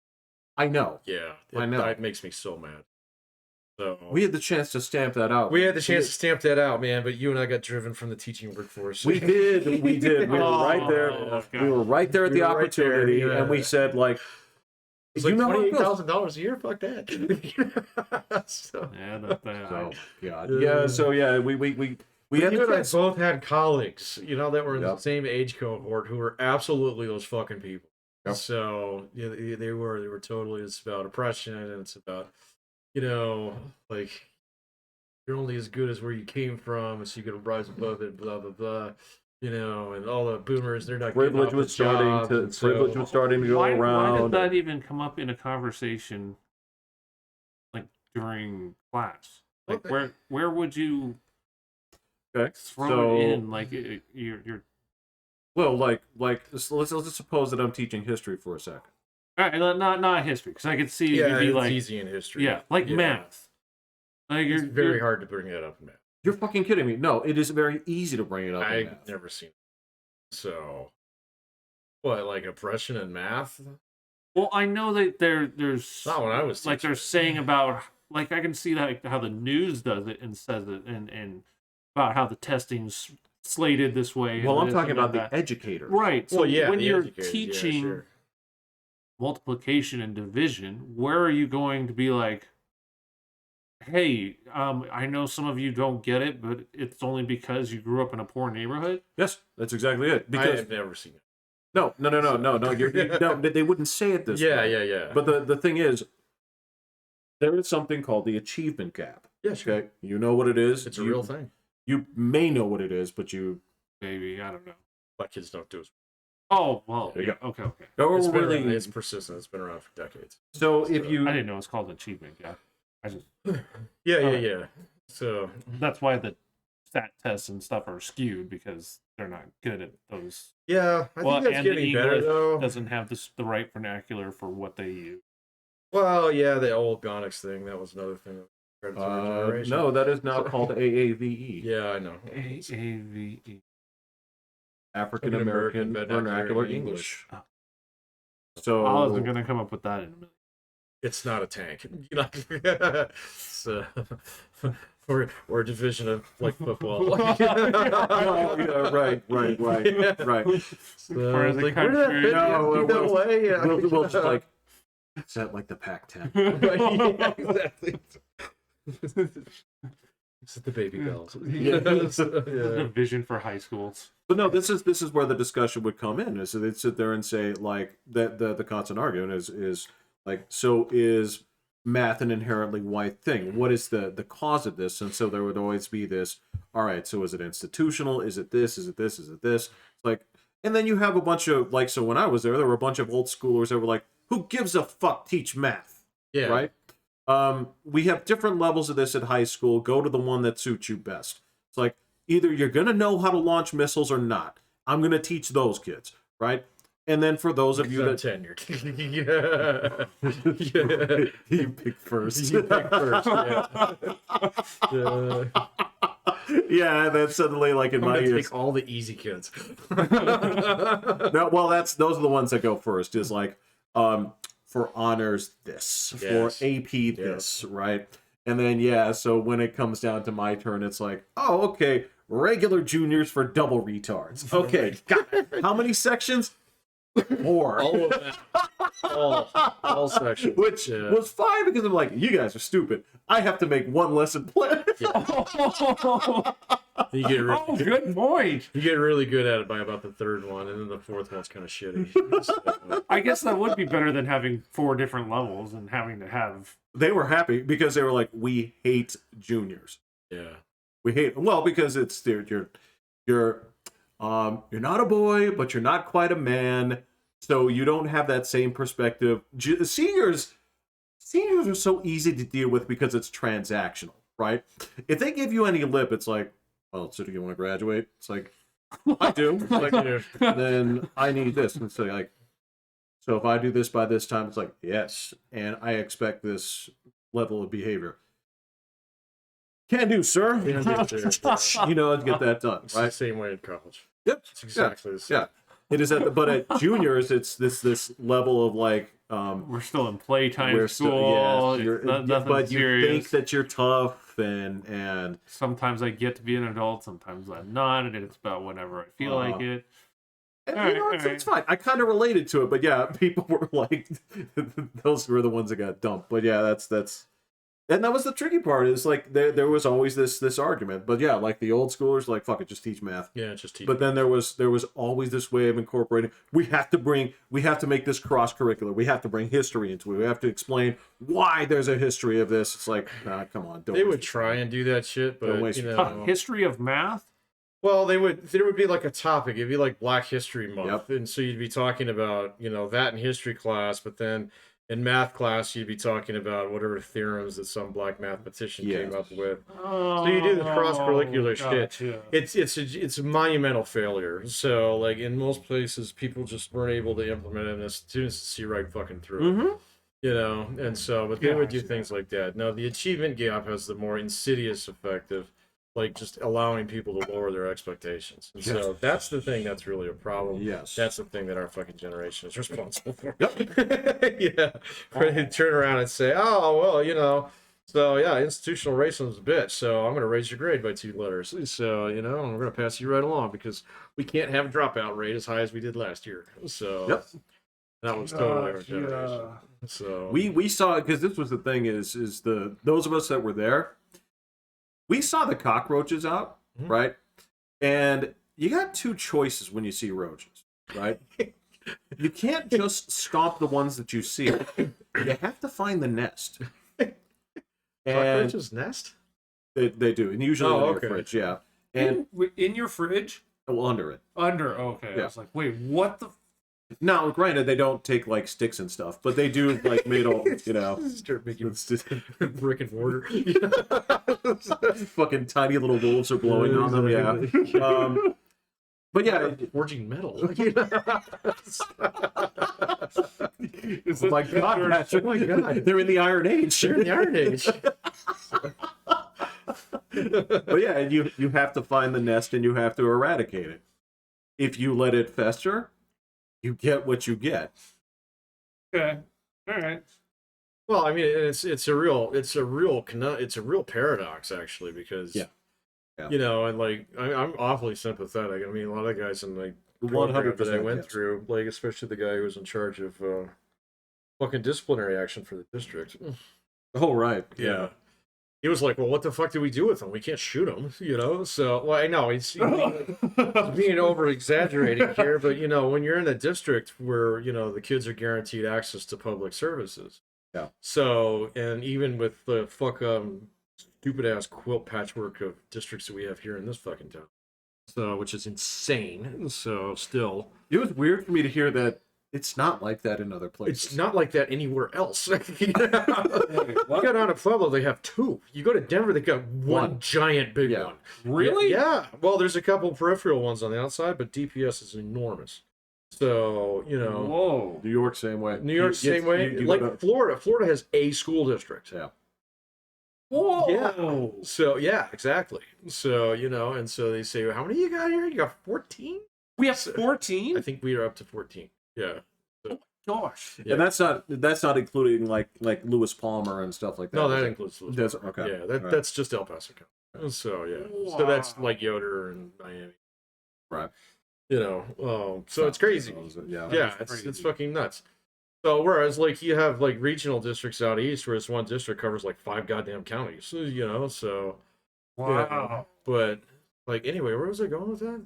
I know. Yeah, I know. It makes me so mad. So We had the chance to stamp that out. we had the chance to stamp that out, man. But you and I got driven from the teaching workforce. We did. We did. We were right there. Oh, We were right there at We the were right there, opportunity, yeah. and we said, like, It's like how it goes. $28,000 a year. Fuck that. So, Yeah, that. So, God. Yeah. So yeah, we had you the and I chance. both had colleagues, that were in Yep. the same age cohort who were absolutely those fucking people. Yep. So yeah, they were totally. It's about oppression, and it's about, like, you're only as good as where you came from, so you can rise above it. Blah blah blah. And all the boomers, they're not getting Privilege off was the starting jobs, to and so- privilege was starting to go Why did around. that even come up in a conversation, like during class? Like, Well, where would you Okay. throw So it in? Like, you're well, like let's just suppose that I'm teaching history for a second. all right, not history, because I could see Yeah, you'd be it's like, easy in history. yeah, like math. Like It's you're very you're- hard to bring that up in math. You're fucking kidding me. No, it is very easy to bring it up. in I've math. never seen it. So, what, like oppression and math? Well, I know that there's Not when I was like teaching they're it. saying about, like, I can see that, like, how the news does it and says it, and about how the testing's slated this way. and Well, I'm this talking and about that. the educators. Right. So Well, yeah, when the you're educators, yeah, teaching sure. multiplication and division, where are you going to be like, hey, I know some of you don't get it, but it's only because you grew up in a poor neighborhood? Yes, that's exactly it. I Because have never seen it. no, no, they wouldn't say it this Yeah, way. yeah. But the thing is, there is something called the achievement gap. yeah, sure. Okay, you know what it is. It's a You- real thing. You may know what it is, but you Maybe, I don't know. My kids don't do it. Oh, well, There you yeah, okay. or It's been really. around, it's persistent. It's been around for decades. So if you I didn't know it's called achievement gap. I just Yeah, Alright. yeah. So, that's why the stat tests and stuff are skewed, because they're not good at those. yeah, I Well, think that's and the getting better, English though. doesn't have the right vernacular for what they use. Well, yeah, the old Gonics thing. That was another thing. no, that is now called AAVE, Yeah, I know. AAVE. African American Vernacular English. Oh. So I wasn't gonna come up with that in a minute. It's not a tank. It's, or a division of like football. Yeah, right. So, For the like, where did that country. fit? No, No, we'll- way. Yeah. We'll just like is that like the Pac-10? Right, yeah, exactly. the baby Yeah. bells. The Yeah. division for high schools. But no, this is where the discussion would come in. Is that they'd sit there and say like that the constant argument is like, so is math an inherently white thing? What is the cause of this? And so there would always be this. All right, so is it institutional? Is it this? Is it this? Is it this? It's like, and then you have a bunch of like. So when I was there were a bunch of old schoolers that were like, "Who gives a fuck? Teach math." Yeah. Right. We have different levels of this at high school. Go to the one that suits you best. It's like either you're gonna know how to launch missiles or not. I'm gonna teach those kids, right? And then for those of you that tenured. you pick first, You pick first. Yeah. yeah, then suddenly like in I'm my gonna ears. take all the easy kids. No, well, those are the ones that go first. Is like for honors this, Yes. for AP this, right? And then yeah, so when it comes down to my turn, it's like, oh, okay, regular juniors for double retards. Okay, got it. How many sections? 4. All of that. All sections. Which Yeah. was fine because I'm like, you guys are stupid. I have to make one lesson plan. You get really, Oh, good point. you get really good at it by about the third one, and then the fourth one's kind of shitty. So, I guess that would be better than having 4 different levels and having to have. They were happy because they were like, we hate juniors. yeah. We hate because it's you're not a boy, but you're not quite a man, so you don't have that same perspective. Seniors are so easy to deal with because it's transactional, right? If they give you any lip, it's like, well, so do you want to graduate? It's like, I do. It's like, then I need this. And so like, so if I do this by this time, it's like, yes, and I expect this level of behavior. Can do, sir. You know, get there. You know, get that done, It's the right? same way in college. Yep. It's exactly the same. Yeah. It is but at juniors, it's this level of like, We're still in playtime we're school. still, it's nothing but you serious. think that you're tough and Sometimes I get to be an adult, sometimes I'm not, and it's about whenever I feel like it. you Alright, know, alright. it's fine. I kind of related to it, but yeah, people were like, those were the ones that got dumped. But yeah, that's. And that was the tricky part. Is like there was always this argument, but yeah, like the old schoolers, like fuck it, just teach math. Yeah, just teach. But then there was always this way of incorporating. We have to make this cross curricular. We have to bring history into it. We have to explain why there's a history of this. It's like, nah, come on, don't. they waste would try and do that shit, Don't but waste you your know, History of math? well, there would be like a topic. It'd be like Black History Month, Yep. and so you'd be talking about that in history class, but then in math class you'd be talking about whatever theorems that some black mathematician came Yes. up with. Oh, you do the cross-curricular shit. gotcha. It's a monumental failure. So like in most places, people just weren't able to implement it, and the students see right fucking through it. Mm-hmm. And so, but they would do Gotcha. things like that. Now, the achievement gap has the more insidious effect of, like, just allowing people to lower their expectations. And so that's the thing that's really a problem. Yes. That's the thing that our fucking generation is responsible for. Yep. Yeah. For they turn around and say, oh, well, so yeah, institutional racism is a bitch. So I'm going to raise your grade by 2 letters. So, and we're going to pass you right along because we can't have a dropout rate as high as we did last year. So Yep. that was totally our Gosh, generation. yeah. So We saw because this was the thing is those of us that were there, we saw the cockroaches out, Mhm. right? And you got 2 choices when you see roaches, right? You can't just stomp the ones that you see. You have to find the nest. And cockroaches nest? they do, and usually Oh, in your okay. fridge, yeah. And In your fridge? well, under it. Under. Okay. Yeah. I was like, wait, what the? Now, granted, they don't take like sticks and stuff, but they do like made all Start making it's just, brick and mortar. fucking tiny little wolves are blowing on them. Yeah. But yeah, Forging metal. oh my god, Patrick. Oh my God. They're in the Iron Age. They're in the Iron Age. But yeah, you have to find the nest and you have to eradicate it. If you let it fester, you get what you get. Okay. All right. Well, I mean, it's a real paradox actually, because Yeah. Yeah. and like I'm awfully sympathetic. I mean, a lot of guys in like program that I 100% went yes. through, like especially the guy who was in charge of fucking disciplinary action for the district. Oh right. Yeah. he was like, well, what the fuck do we do with him? We can't shoot him, you know? So, well, I know he's being over exaggerating here, but you know, when you're in a district where, you know, the kids are guaranteed access to public services. Yeah. So, and even with the stupid ass quilt patchwork of districts that we have here in this fucking town. So, which is insane. So, still, It was weird for me to hear that it's not like that in other places. it's not like that anywhere else. You what? got out of Pueblo, they have two. You go to Denver, they got one giant big Yeah. one. Really? Yeah. Well, there's a couple peripheral ones on the outside, but DPS is enormous. So, you know, Whoa. New York, same way. New York, same way. you Like go to- Florida. Florida has a school district. yeah. Whoa. Yeah. So, yeah, exactly. So, you know, and so they say, how many you got here? You got 14? We have I 14? think we are up to 14. Yeah. Gosh. Yeah. And that's not including like Lewis Palmer and stuff like that. No, that is it? includes Louisville. That's okay. Yeah, All right. that's just El Paso County. So, yeah. So that's Wow. like Yoder and Miami. Right. You know, so it's crazy. Yeah. Yeah, That's it's crazy. fucking nuts. So whereas like you have like regional districts out east, where this one district covers like 5 goddamn counties, you know. So Wow. but like anyway, where was I going with that?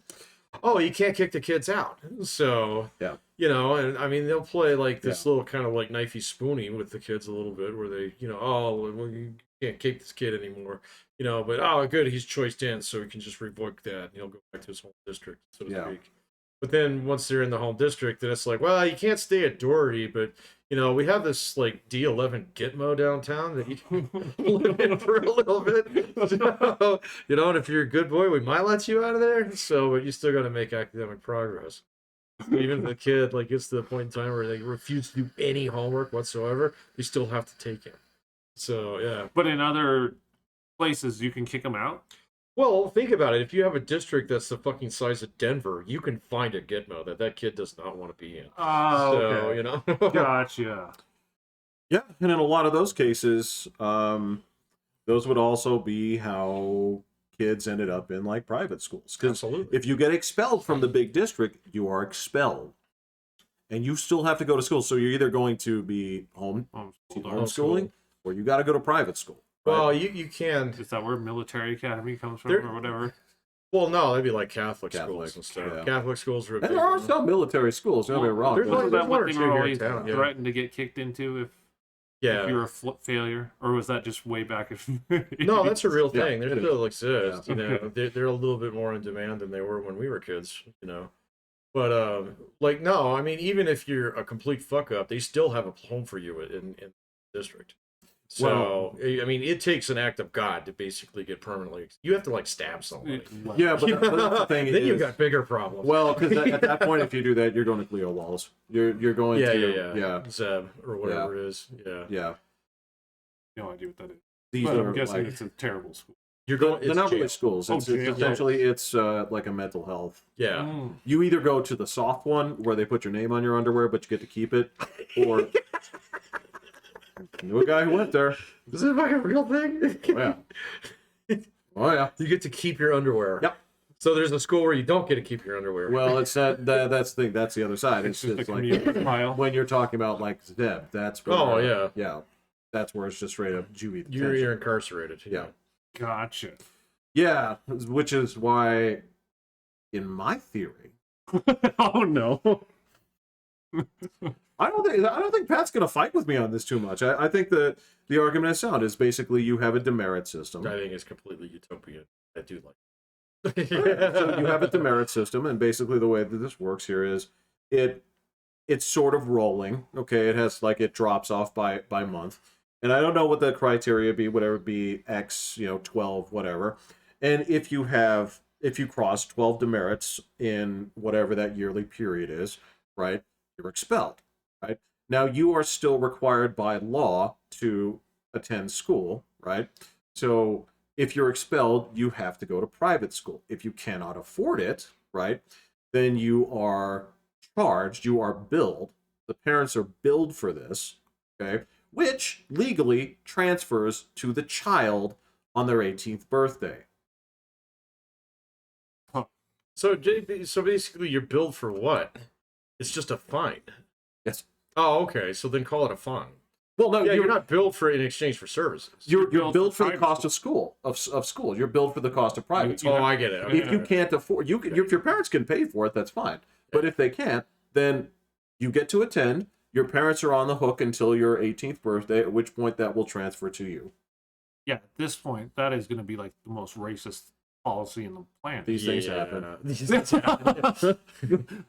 Oh, you can't kick the kids out. So Yeah. you know, and I mean they'll play like this little kind of like knifey spoony with the kids a little bit, where they, you know, oh, well, you can't kick this kid anymore, you know. But oh, good, he's choiced in, so we can just revoke that, and he'll go back to his home district, so to Yeah. speak. But then once they're in the home district, then it's like, well, you can't stay at Doherty, but you know, we have this like D11 Gitmo downtown that you can live in for a little bit. So, you know, and if you're a good boy, we might let you out of there. So, but you still got to make academic progress. Even if the kid like gets to the point in time where they refuse to do any homework whatsoever, you still have to take him. So, yeah. But in other places, you can kick them out. Well, think about it. If you have a district that's the fucking size of Denver, you can find a Gitmo that kid does not want to be in. Oh, So, okay. you know. Gotcha. Yeah, and in a lot of those cases, those would also be how kids ended up in like private schools. Because Absolutely. if you get expelled from the big district, you are expelled, and you still have to go to school. So you're either going to be homeschooling, or you got to go to private school. Right? Well, you can. Is that where military academy comes from, There- or whatever? Well, no, that'd be like Catholic Catholic, schools and stuff. yeah. Catholic schools are a and big there are one. some military schools. Don't get me wrong. There's but- like- Wasn't that one what or they two were here in always town, yeah. threatened to get kicked into if Yeah. you're a failure, or was that just way back? No, that's a real Yeah, thing. They it is. still exist. Yeah. You know, they're a little bit more in demand than they were when we were kids. You know, but like no, I mean, even if you're a complete fuck up, they still have a home for you in the district. So I mean, it takes an act of God to basically get permanently. You have to like stab somebody. Yeah, but that's the thing. then you is- got bigger problems. Well, because at that point, if you do that, you're going to Cleo Walls. You're going yeah, to yeah. Zeb or whatever Yeah. it is. Yeah, yeah. No idea what that is. These But are I'm guessing like, it's a terrible school. you're going. they're It's not really jail. schools. It's, Oh, it's jail. essentially it's like a mental health. Yeah. Mm. You either go to the soft one where they put your name on your underwear, but you get to keep it, or I knew a guy who went there. Is it like a real thing? Oh, yeah. Oh yeah. You get to keep your underwear. Yep. So there's a school where you don't get to keep your underwear. Well, it's that's the that's the other side. It's It's, just a like community pile. when you're talking about like Zeb, that's where, Oh, yeah. yeah, that's where it's just straight up juvie. you're detention. incarcerated. Yeah. Gotcha. Yeah, which is why, in my theory, Oh no. I don't think Pat's gonna fight with me on this too much. I think that the argument is sound. Is basically you have a demerit system. I think it's completely utopian. I do like. So you have a demerit system, and basically the way that this works here is it's sort of rolling. Okay, it has like it drops off by month, and I don't know what the criteria be, whatever it be, X, 12, whatever. And if you cross 12 demerits in whatever that yearly period is, right, you're expelled. Right now, you are still required by law to attend school, right? So if you're expelled, you have to go to private school. If you cannot afford it, right, then you are charged, you are billed. The parents are billed for this, okay, which legally transfers to the child on their 18th birthday. So basically, you're billed for what? It's just a fine. Yes. Oh, okay. So then call it a fine. Well, no, Yeah, you're not billed for in exchange for services. you're billed billed for for the private cost of school of school. You're billed for the cost of private school. Oh, I get it. Okay. If you can't afford, if your parents can pay for it, that's fine. But if they can't, then you get to attend. Your parents are on the hook until your 18th birthday, at which point that will transfer to you. Yeah, at this point, that is going to be like the most racist policy in the planet. These things happen. These things happen.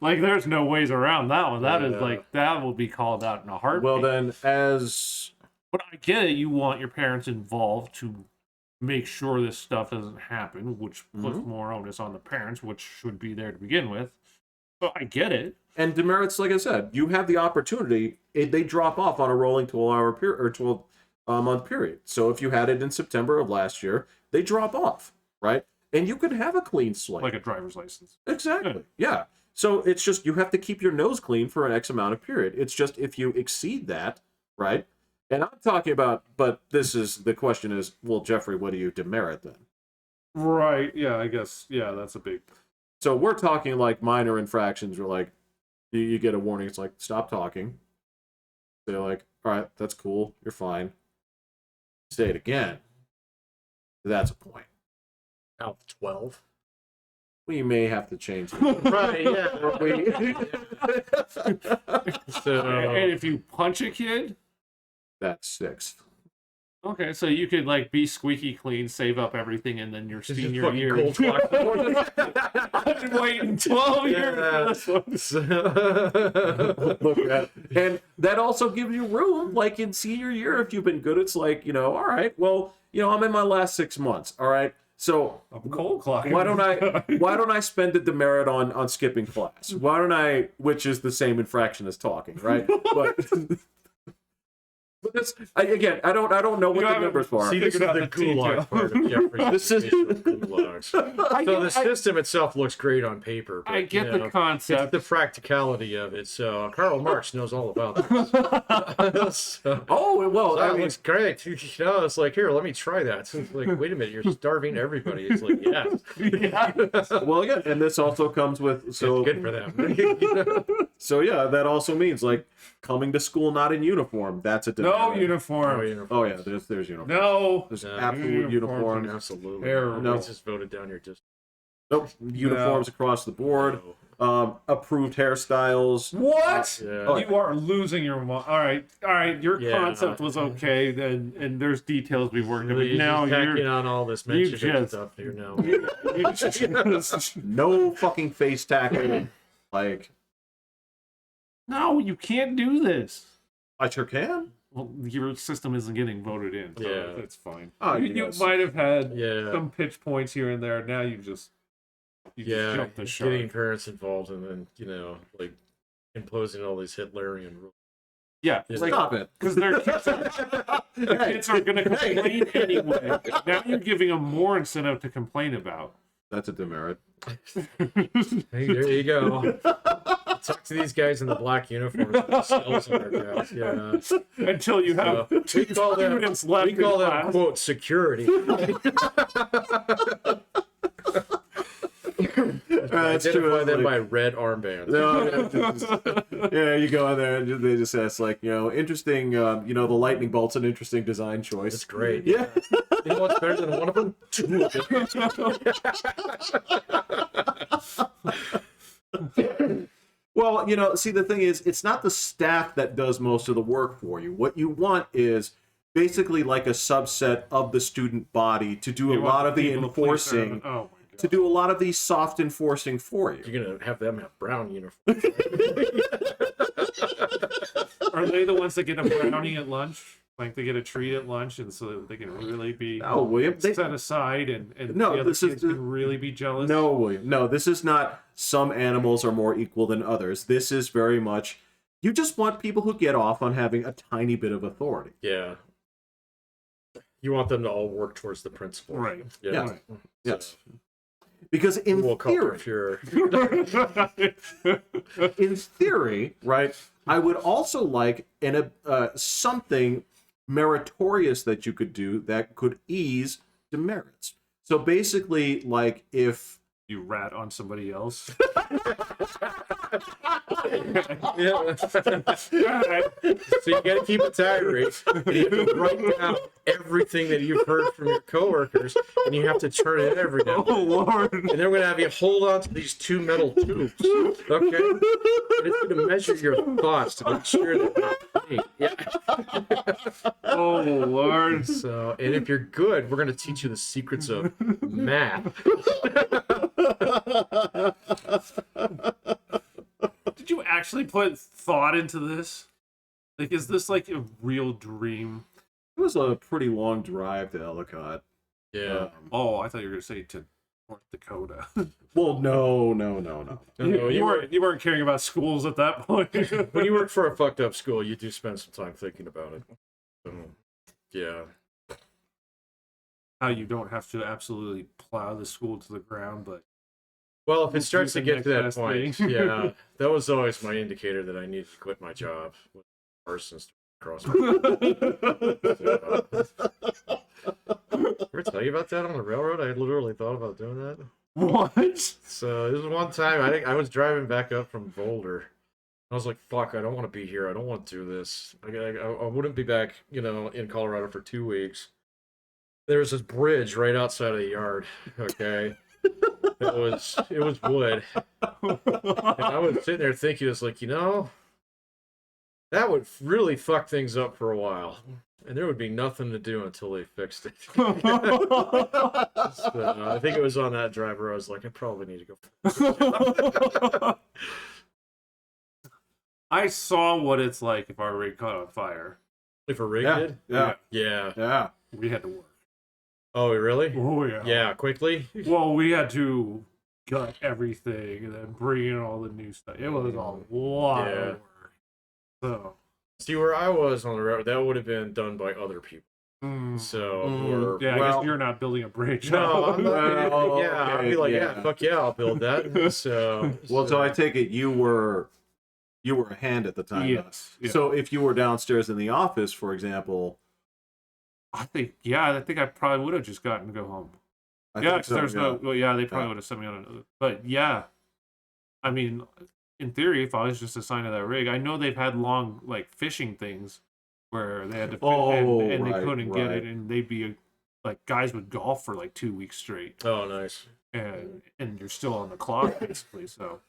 Like, there's no ways around that one. That is Yeah. like, that will be called out in a heartbeat. Well, then, as But I get it. You want your parents involved to make sure this stuff doesn't happen, which puts more onus on the parents, which should be there to begin with. So I get it. and demerits, like I said, you have the opportunity. They drop off on a rolling 12-hour period or 12-month period. So if you had it in September of last year, they drop off, right? And you could have a clean slate. Like a driver's license. Exactly. Yeah. So it's just you have to keep your nose clean for an X amount of period. It's just if you exceed that, right? And I'm talking about, but the question is, well, Jeffrey, what do you demerit then? Right. Yeah, I guess. Yeah, that's a big. So we're talking like minor infractions where like you get a warning. It's like, stop talking. They're like, all right, that's cool. You're fine. Say it again. That's a point. Out of 12. We may have to change it. Right, yeah. So, And if you punch a kid, That's 6. okay, so you could like be squeaky clean, save up everything, and then your just senior fucking year. cold clock. I've been waiting 12 years for this one. Look at, and that also gives you room, like in senior year, if you've been good, it's like, all right, well, I'm in my last 6 months, all right, so I'm cold clocking. why don't I spend a demerit on skipping class? Why don't I, which is the same infraction as talking, right? But that's, again, I don't know what the numbers are. See, this is Figured out the the gulag detail. part of Jeffrey's This is- gulags. So the system itself looks great on paper. But, I get you the know, concept. It's the practicality of it. So Karl Marx knows all about this. So, Oh, well, that I mean, looks great. It's like, here, let me try that. It's like, wait a minute, you're starving everybody. It's like, yeah. well, again, and this also comes with, so, It's good for them. You know? so yeah, that also means, like, coming to school not in uniform, that's a demerit. No uniform. Oh, you know, Oh, yeah, there's uniform. No. There's No. absolute Uniform. uniform. absolutely. Terrible. No. Just voted down your district. Nope, uniforms across the board. Approved hairstyles. What? Yeah. Oh, You are losing your mind. All right. Your Yeah. concept was okay. Then and there's details we worked on. But You're now just tacking you're on all this you Menshevik just- stuff here now. No fucking face tackle. Like, no, you can't do this. I sure can. Well, your system isn't getting voted in. So Yeah. That's fine. Oh, you yes. might have had Yeah. some pitch points here and there. Now you just Yeah, jumped the getting shark. parents involved and then, like imposing all these Hitlerian rules. Yeah, Yeah. like Stop it. because their kids are going to complain anyway. Now you're giving them more incentive to complain about. That's a demerit. Hey, there you go. Talk to these guys in the black uniforms with the skulls on their guys. Yeah. Until you have We call them, students left we call in them class. quote security. That's Identify true. them Like, by red armbands. no, yeah, you go in there and they just ask, like, interesting, the lightning bolt's an interesting design choice. That's great. Yeah. You know what's better than one of them? Two of them. Well, see, the thing is, it's not the staff that does most of the work for you. What you want is basically like a subset of the student body to do You a want lot of the people to police their- enforcing, Oh my god. to do a lot of the soft enforcing for you. You're gonna have them have brown uniforms. Are they the ones that get a brownie at lunch? Like they get a treat at lunch, and so that they can really be No, William. set aside, and No, the other this is kids the- can really be jealous. No, William. No, this is not some animals are more equal than others. This is very much, you just want people who get off on having a tiny bit of authority. Yeah. You want them to all work towards the principle. Right. Yeah. Yeah. So, Yes. Because in we'll call theory, pure. in theory, right, I would also like something meritorious that you could do that could ease demerits. So basically, like if You rat on somebody else. Yeah. So you gotta keep a diary. And you have to write down everything that you've heard from your coworkers, and you have to turn it in every now and Oh then. Lord! And then we're gonna have you hold on to these 2 metal tubes, okay? And it's gonna measure your thoughts to make sure that they're clean. Yeah. Oh Lord! So, and if you're good, we're gonna teach you the secrets of math. Did you actually put thought into this? Like, is this like a real dream? It was a pretty long drive to Ellicott. Yeah. Oh, I thought you were gonna say to North Dakota. Well, no. No, you weren't caring about schools at that point. When you work for a fucked up school, you do spend some time thinking about it. So, yeah. How you don't have to absolutely plow the school to the ground, but Well, if it Do starts to the get to that next best point, thing. yeah, that was always my indicator that I needed to quit my job. With persons across my ever tell you about that on the railroad? I literally thought about doing that. what? So this was one time I was driving back up from Boulder. I was like, "Fuck! I don't want to be here. I don't want to do this. I wouldn't be back, in Colorado for 2 weeks." There was this bridge right outside of the yard. Okay, it was wood, and I was sitting there thinking, it's like, that would really fuck things up for a while, and there would be nothing to do until they fixed it. So, I think it was on that drive where I was like, I probably need to go. I saw what it's like if our rig caught on fire. If a rig Yeah, did? yeah, Yeah. yeah. We had to work. Oh, really? Oh yeah. Yeah, quickly? Well, we had to gut everything and then bring in all the new stuff. It was a lot Yeah. of work. So. See, where I was on the road, that would have been done by other people. So, Yeah, I Well- guess you're not building a bridge. no, I'm not. Oh, Yeah, I'd be okay, like, yeah. yeah, fuck yeah, I'll build that. So, Well, so I take it you were a hand at the time. Yes. Yeah. So if you were downstairs in the office, for example, I think I probably would have just gotten to go home. I Yeah, think because so, there's yeah. no. Well, yeah, they probably Yeah. would have sent me on another. But yeah, I mean, in theory, if I was just assigned to that rig, I know they've had long like fishing things where they had to, and they right, couldn't get right. it, and they'd be like guys would golf for like 2 weeks straight, oh, nice. and you're still on the clock basically. So.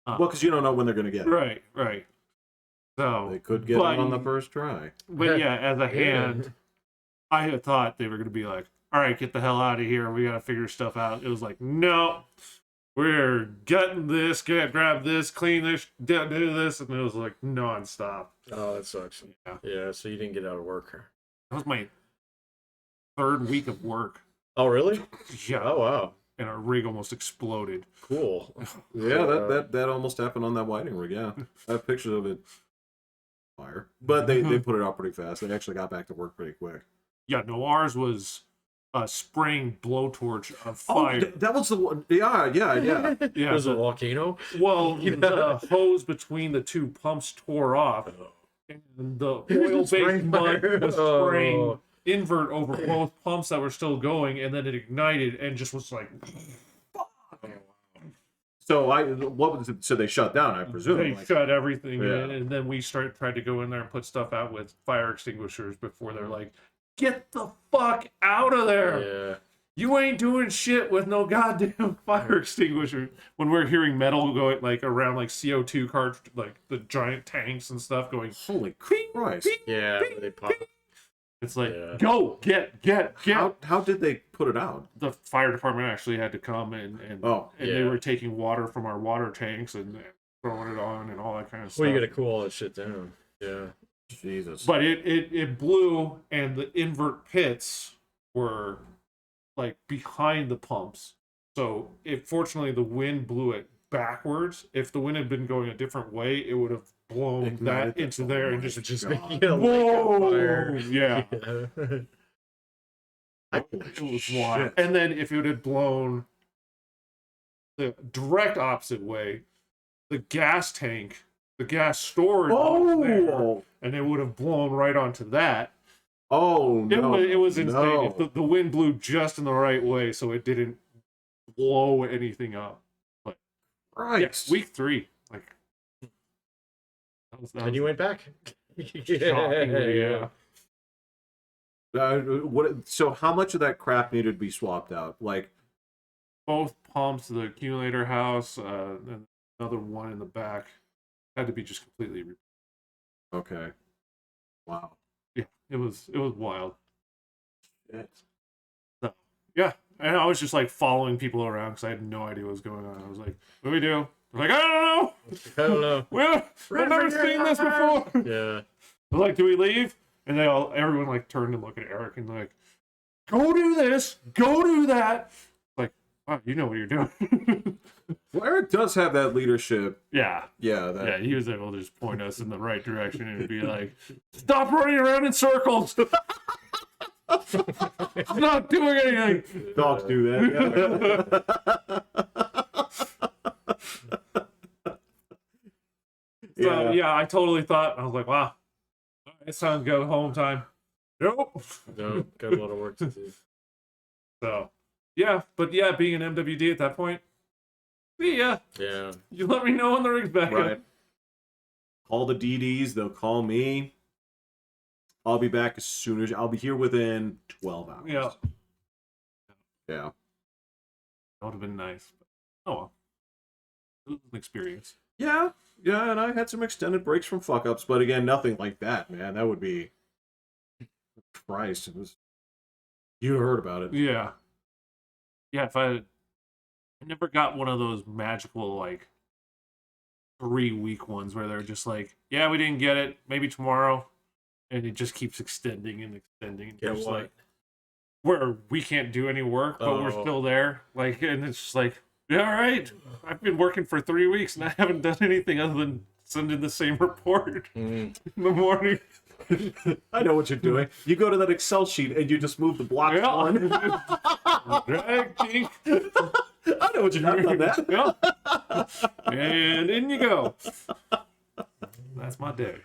Well, because you don't know when they're going to get it. Right. So They could get but- it on the first try. But yeah, as a Yeah. hand, I had thought they were going to be like, all right, get the hell out of here. We got to figure stuff out. It was like, no, we're gutting this, grab this, clean this, do this. And it was like nonstop. Oh, that sucks. Yeah. Yeah, so you didn't get out of work. That was my 3rd week of work. Oh, really? Yeah. Oh, wow. And our rig almost exploded. Cool. Yeah, that almost happened on that whiting rig. Yeah, I have pictures of it. Fire, but they put it out pretty fast. They actually got back to work pretty quick. Yeah, no, ours was a spraying blowtorch of fire. That was the one. Yeah. Yeah, It was a the- volcano? well, Yeah. the hose between the 2 pumps tore off. And the oil-based Spraying mud fire. was Oh. spraying invert over both pumps that were still going, and then it ignited and just was like So what was it? So they shut down, I presume. they like- shut everything Yeah. in, and then we tried to go in there and put stuff out with fire extinguishers before they're like, "Get the fuck out of there! Yeah. You ain't doing shit with no goddamn fire extinguisher." When we're hearing metal going like around like CO2 cars, like the giant tanks and stuff going, Holy Christ! Yeah, they pop. it's like, Yeah. go get. How did they put it out? The fire department actually had to come and Oh, they yeah. were taking water from our water tanks and throwing it on and all that kind of stuff. Well, you gotta cool all that shit down. Yeah. Jesus. But it blew, and the invert pits were like behind the pumps. So fortunately the wind blew it backwards. If the wind had been going a different way, it would have blown Ignited that into there and my just God. making a lake on fire. yeah. Yeah. It was wild. And then if it had blown the direct opposite way, the gas tank, the gas storage was there, Oh, and it would have blown right onto that. oh no! It was insane. No. If the wind blew just in the right way, so it didn't blow anything up. Right. Yes, week 3, like that And you went back. shockingly, yeah. So how much of that crap needed to be swapped out? Like, Both pumps, the accumulator house, and another one in the back had to be just completely. okay, wow. Yeah, it was wild. Shit. So, yeah, and I was just like following people around because I had no idea what was going on. I was like, "What do we do?" They're like, "I don't know. I don't know. We've never seen this before." Yeah. I was like, "Do we leave?" And everyone like turned and looked at Eric and like, "Go do this. Go do that." Like, wow, you know what you're doing. Well, Eric does have that leadership. Yeah. Yeah, Yeah, he was able to just point us in the right direction and be like, "Stop running around in circles. It's not doing anything." dogs do that. So yeah, I totally thought, I was like, wow, it's time to go home time. Nope. No, got a lot of work to do. So yeah, but yeah, being an MWD at that point, see ya. Yeah. You let me know when the rig's back Right. up. Call the DDs. They'll call me. I'll be back as soon as I'll be here within 12 hours. Yeah. Yeah. That would have been nice. But, oh well. It was an experience. Yeah. Yeah. And I had some extended breaks from fuck ups, but again, nothing like that, man. That would be. Christ. It was. You heard about it. Yeah. Yeah, if I never got one of those magical like 3-week ones where they're just like, yeah, we didn't get it, maybe tomorrow, and it just keeps extending and extending. And Yeah, just what? like where we can't do any work, but we're Oh. still there. Like, and it's just like, yeah, all right. I've been working for 3 weeks and I haven't done anything other than send in the same report Mm. in the morning. I know what you're doing. You go to that Excel sheet and you just move the blocks Yeah. one. Drag, dink. I know what you're doing. I've done that. Yeah. And in you go. That's my day.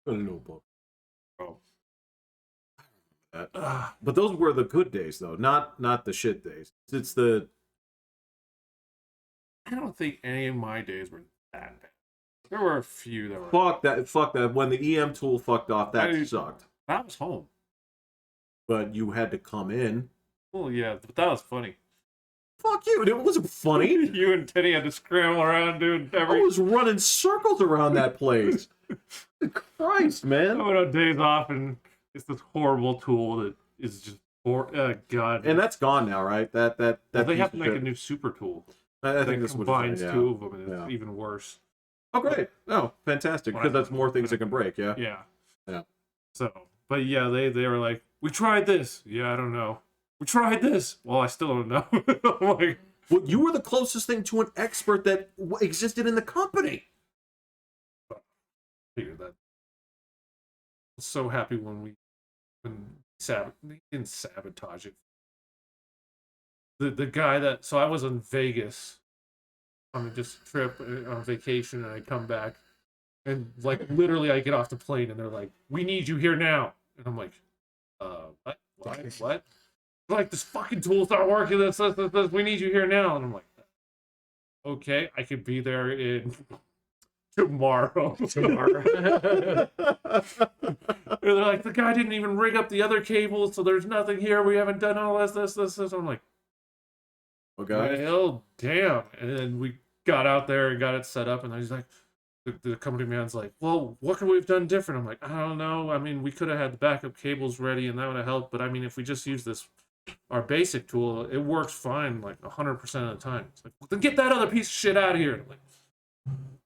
I don't know, Bob. Oh. But those were the good days, though, not the shit days. It's the I don't think any of my days were that bad. There were a few that were. fuck that. When the EM tool fucked off, that I- sucked. That was home. But you had to come in. Well, yeah, but that was funny. Fuck you! It wasn't funny. You and Teddy had to scramble around doing I every. was running circles around that place. Christ, I man. went on days off, and it's this horrible tool that is just God. And that's gone now, right? That Well, they piece have to of make a shit. new super tool I that think this would combines yeah. two of them, and it's Yeah. even worse. Oh, great! Oh, fantastic! Because that's more things that can break. Yeah. Yeah. Yeah. So, but yeah, they were like, we tried this. Yeah, I don't know. We tried this. Well, I still don't know. I'm like, Well, you were the closest thing to an expert that existed in the company. figured that. I was so happy when they didn't sabotage it. The guy that I was in Vegas on just a trip on vacation, and I come back, and like literally I get off the plane and they're like, "We need you here now," and I'm like, what? Like, this fucking tool's not working. This. We need you here now, and I'm like, okay, I could be there in tomorrow. Tomorrow. And they're like, the guy didn't even rig up the other cables, so there's nothing here. We haven't done all this. I'm like, Okay. well, damn. And then we got out there and got it set up, and he's like, the company man's like, well, what could we have done different? I'm like, I don't know. I mean, we could have had the backup cables ready, and that would have helped. But I mean, if we just use our basic tool, it works fine, like 100% of the time. It's like, well, then get that other piece of shit out of here. And I'm like,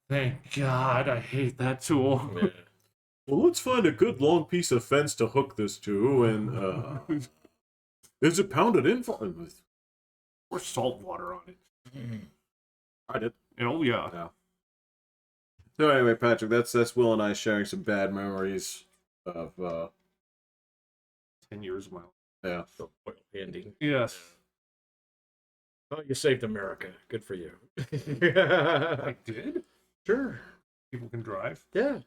thank God, I hate that tool. Yeah. Well, let's find a good long piece of fence to hook this to, and is it pounded in for? Or salt water on it. I did. Oh yeah. So anyway, Patrick, that's Will and I sharing some bad memories of 10 years of my life. yeah. The oil painting. Yes. Oh, you saved America. Good for you. I did? Sure. People can drive. Yeah.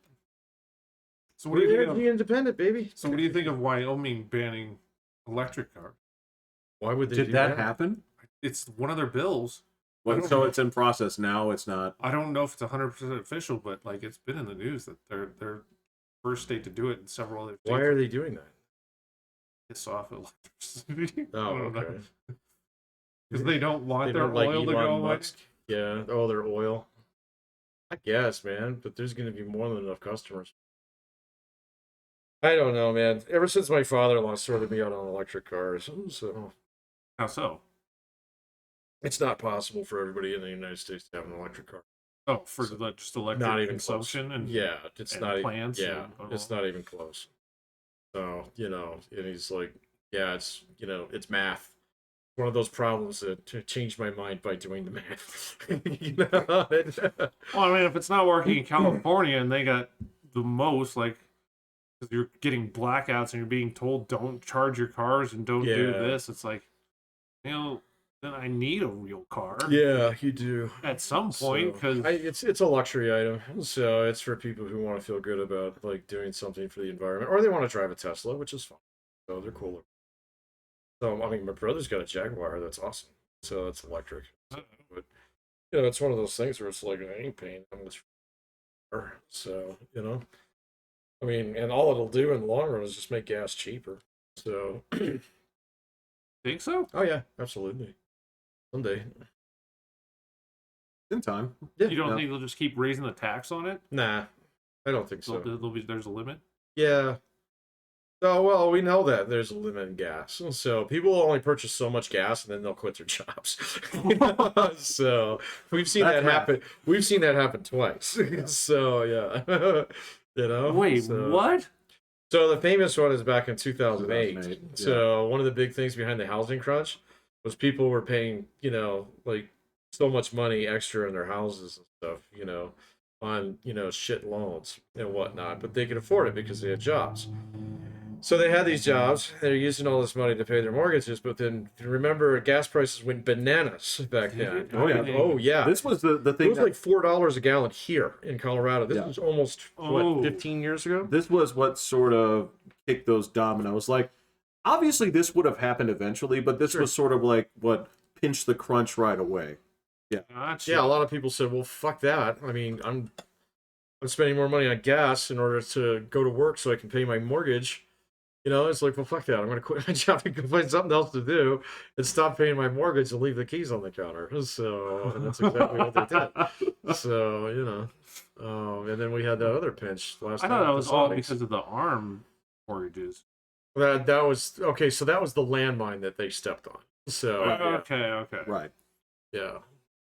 So what do you We're think of, energy independent, baby. so what do you think of Wyoming banning electric cars? Why would they Did do that happen? I it's one of their bills. Well, don't so know. it's in process now. It's not. I don't know if it's 100% official, but like it's been in the news that they're first state to do it, and several other states Why are they doing that? piss off electricity. Oh, okay. Because they don't want They their don't like oil to Elon go away. Musk. Yeah. Oh, their oil. I guess, man. But there's going to be more than enough customers. I don't know, man. Ever since my father-in-law sorted me out on electric cars, so How so? it's not possible for everybody in the United States to have an electric car. Oh, for So, just electric Not even consumption close. and Yeah, it's and not even. plants Yeah, and it's all. not even close. So and he's like, yeah, it's it's math. One of those problems that changed my mind by doing the math. Well, I mean, if it's not working in California and they got the most, like, because you're getting blackouts and you're being told don't charge your cars and don't do Yeah. this, it's like, then I need a real car Yeah, you do. at some point So, because it's a luxury item, so it's for people who want to feel good about like doing something for the environment, or they want to drive a Tesla, which is fine. So they're cooler. So I mean, my brother's got a Jaguar that's awesome, so it's electric. So, but it's one of those things where it's like I ain't paying that much. So I mean, and all it'll do in the long run is just make gas cheaper. So, think so. oh yeah, absolutely. Someday, In time. yeah. You don't no. think they'll just keep raising the tax on it? Nah, I don't think so. There's a limit. Yeah. Oh, well, we know that there's a limit in gas. So people will only purchase so much gas and then they'll quit their jobs. So we've seen That's that happen. We've seen that happen twice. So, yeah. Wait, so, what? So the famous one is back in 2008. 2008, yeah. So one of the big things behind the housing crunch was people were paying, like so much money extra in their houses and stuff, on, shit loans and whatnot, but they could afford it because they had jobs. So they had these jobs. They're using all this money to pay their mortgages, but then remember, gas prices went bananas back then. Oh, yeah. Oh yeah. This was the It thing. was like $4 a gallon here in Colorado. This Yeah. was almost Oh. 15 years ago. This was what sort of kicked those dominoes. Like, obviously, this would have happened eventually, but this Sure. was sort of like what pinched the crunch right away. Gotcha. Yeah, a lot of people said, "Well, fuck that. I mean, I'm spending more money on gas in order to go to work so I can pay my mortgage." It's like, well, fuck that. I'm going to quit my job and go find something else to do and stop paying my mortgage and leave the keys on the counter. So, and that's exactly what they did. So, and then we had that other pinch last I time. thought that with was the all Saudis. because of the ARM mortgages. That was okay. So that was the landmine that they stepped on. So Okay. Right. yeah,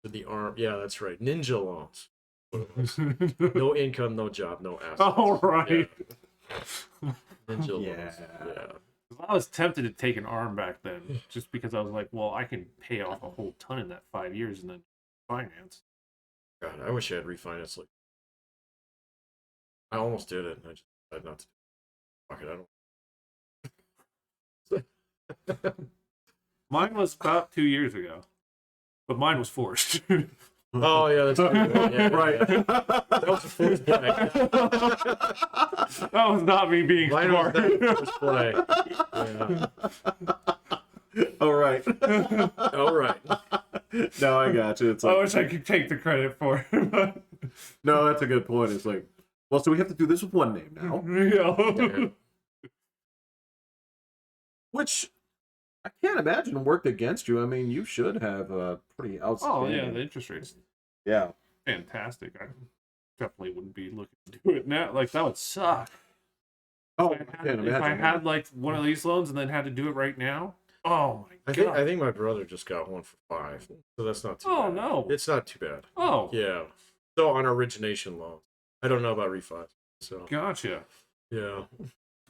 the arm. Yeah, that's right. Ninja loans. No income, no job, no assets. All right. Yeah. Ninja Yeah. loans. Yeah. I was tempted to take an ARM back then, just because I was like, well, I can pay off a whole ton in that 5 years and then finance. God, I wish I had refinanced. Like, I almost did it, and I just decided not to. Fuck it, I don't. Mine was about 2 years ago, but mine was forced. Oh yeah, that's true. Yeah, Right. That was a first play. That was not me being Mine was smart. that first play. Yeah. All right. All right. No, I got you. It's I like, wish I could take the credit for it. But... no, that's a good point. It's like, well, so we have to do this with one name now, Yeah. which I can't imagine worked against you. I mean, you should have a pretty Oh outstanding. yeah, the interest rate's Yeah. fantastic. I definitely wouldn't be looking to do it now. Like that would suck. Oh, If I I can't had, imagine. if I man. had like one of these loans and then had to do it right now. Oh my I god. think my brother just got one for 5, so that's not too Oh bad. no. It's not too bad. Oh. Yeah. So on origination loans, I don't know about refi. So Gotcha. yeah,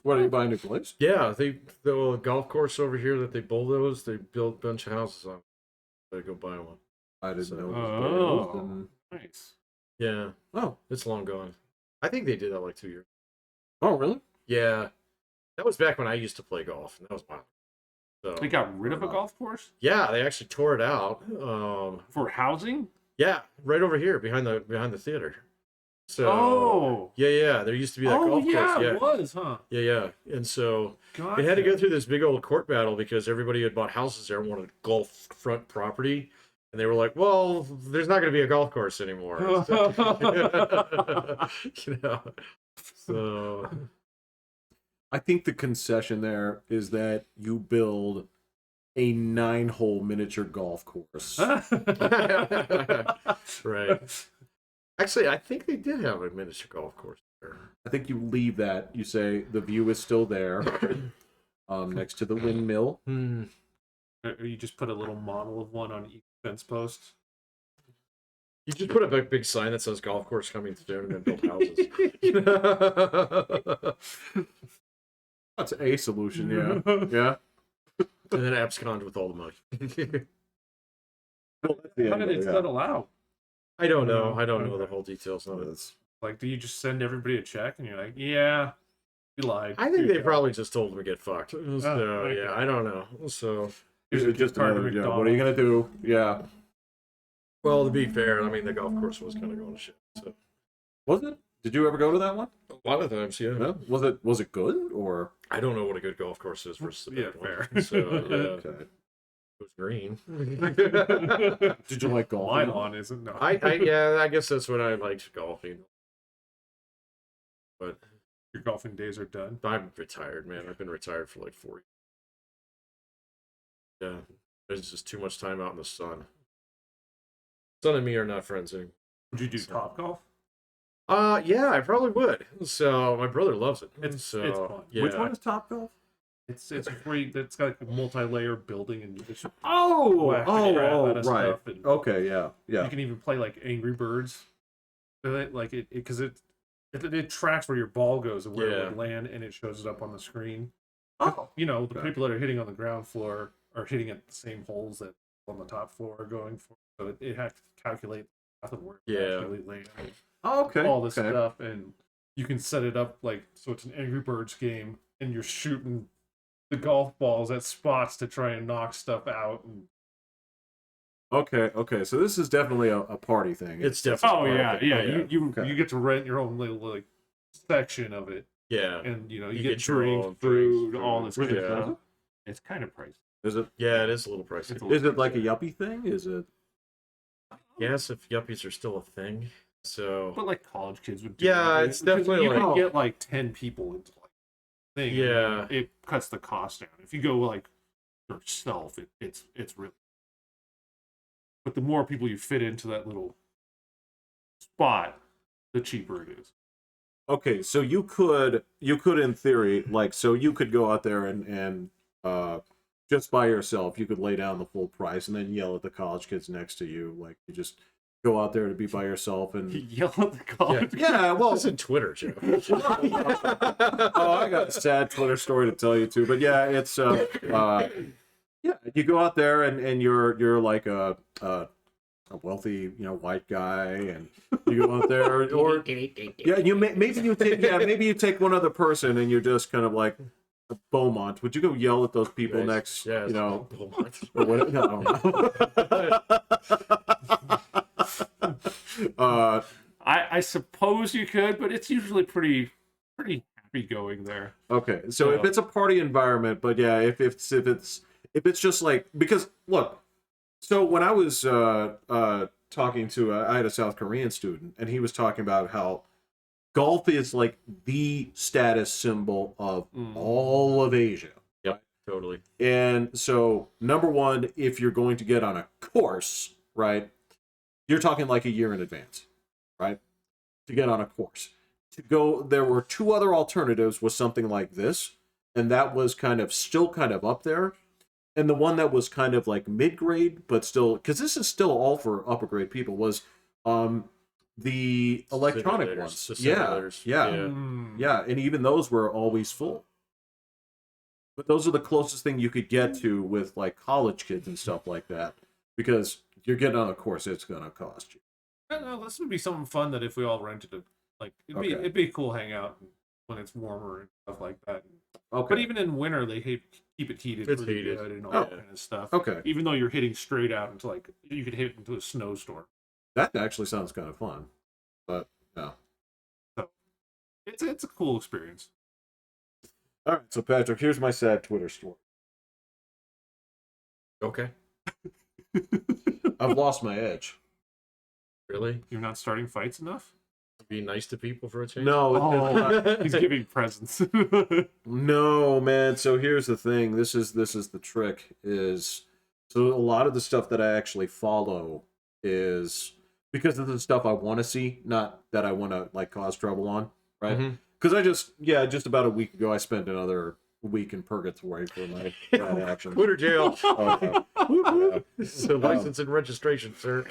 What are you buying a new place? yeah. The golf course over here that they bulldoze, they built a bunch of houses on. I go buy one. I didn't So- know. It was Oh. bulldozed and- Nice. Yeah, Oh. it's long gone. I think they did that like 2 years. Oh, really? Yeah, that was back when I used to play golf, and that was wild. So They got rid of a golf course yeah, they actually tore it out. for housing. Yeah, right over here behind the theater. So yeah, there used to be that golf course. yeah, Yeah, it was, huh? yeah. And so Gotcha. they had to go through this big old court battle because everybody had bought houses there and wanted golf front property. And they were like, well, there's not going to be a golf course anymore. You know, so I think the concession there is that you build a 9-hole miniature golf course. right. Actually, I think they did have a miniature golf course there. I think you leave that. You say the view is still there, next to the windmill. Or you just put a little model of one on each fence post. You just put a big sign that says golf course coming soon and then build houses. That's a solution, yeah. Yeah. And then abscond with all the money. Well, that's the How end did of it it, yeah. settle out? I don't know. I don't know the whole details of it. That's- Like, do you just send everybody a check and you're like, yeah, you lied. I think Here they you go. probably just told them to get fucked. So, okay. yeah, I don't know. So, Here's a It's just gift card to another, yeah, what are you McDonald's. gonna do? Yeah. well, to be fair, I mean, the golf course was kind of going to shit. So, Was it? Did you ever go to that one? a lot of times, yeah. No? Was it good or I don't know what a good golf course is versus a Yeah, bad fair. one. So, yeah, okay? it was green. Did you like golf? My lawn isn't. No. Yeah, I guess that's when I liked golfing. But Your golfing days are done. I'm retired, man. I've been retired for like 4 years. Yeah, there's just too much time out in the sun. Sun and me are not friends anymore. Would you do Top Golf? Yeah, I probably would. So my brother loves it. It's so fun. yeah. Which one is Top Golf? It's free. It's got like a multi-layer building, and you just Oh, whack the crap out of right. stuff, and Okay, yeah, you yeah. can even play like Angry Birds. Like it because it tracks where your ball goes and where it Yeah. would land, and it shows it up on the screen. Oh, You know, the Okay. people that are hitting on the ground floor are hitting at the same holes that on the top floor are going for. So it has to calculate the path of where it Yeah. actually land. okay. All this okay. stuff, and you can set it up like so it's an Angry Birds game, and you're shooting the golf balls at spots to try and knock stuff out. And Okay. So this is definitely a party thing. It's definitely. You Okay. you get to rent your own little like section of it, Yeah. and you You get get your own drink, food, drinks, all this food, good yeah. stuff. It's kind of pricey. Is it? Yeah, it is a little pricey. It's a Is it like a yuppie thing? Is it? Yes, if yuppies are still a thing. So But like college kids would do Yeah, that. it's Because definitely you like- can get like 10 people into like thing. and Yeah. then it cuts the cost down. If you go like yourself, it's really. But the more people you fit into that little spot, the cheaper it is. Okay, so you could in theory, like, so you could go out there and just by yourself, you could lay down the full price and then yell at the college kids next to you, like you just go out there to be by yourself and Yell at the college. yeah, well, it's in Twitter, Joe. oh, I got a sad Twitter story to tell you too, but yeah, it's yeah, you go out there and you're like a wealthy, white guy, and you go out there, or yeah, maybe you take one other person, and you're just kind of like Beaumont. Would you go yell at those people Yes, next? yes. Or what? No, I suppose you could, but it's usually pretty happy going there. okay, so if it's a party environment, but yeah, if it's just like, because look. So when I was talking to, I had a South Korean student, and he was talking about how golf is like the status symbol of all of Asia. Totally. And so, number one, if you're going to get on a course, right, you're talking like a year in advance, right, to get on a course. To go, there were two other alternatives with something like this, and that was still kind of up there. And the one that was kind of like mid-grade, but still, because this is still all for upper grade people, was the electronic Simulators, ones. the Yeah, simulators. yeah, yeah, and even those were always full. But those are the closest thing you could get to with like college kids and stuff like that, because you're getting on a course, it's gonna cost you. I don't know, this would be something fun that if we all rented it, like Okay. it'd be a cool hangout when it's warmer and stuff like that. Okay. But even in winter, they keep it heated It's pretty heated. good and all Oh. that kind of stuff. Okay. Even though you're hitting straight out into like you could hit into a snowstorm. That actually sounds kind of fun. But yeah. It's a cool experience. All right, so Patrick, here's my sad Twitter story. Okay. I've lost my edge. Really? You're not starting fights enough? Be nice to people for a change? No, Oh, he's giving presents. no, man. So here's the thing. This is the trick. Is so a lot of the stuff that I actually follow is because of the stuff I want to see, not that I want to like cause trouble on, right? Mhm. Because just about a week ago, I spent another week in purgatory for my bad actions. Twitter jail. Oh, yeah. So license and registration, sir.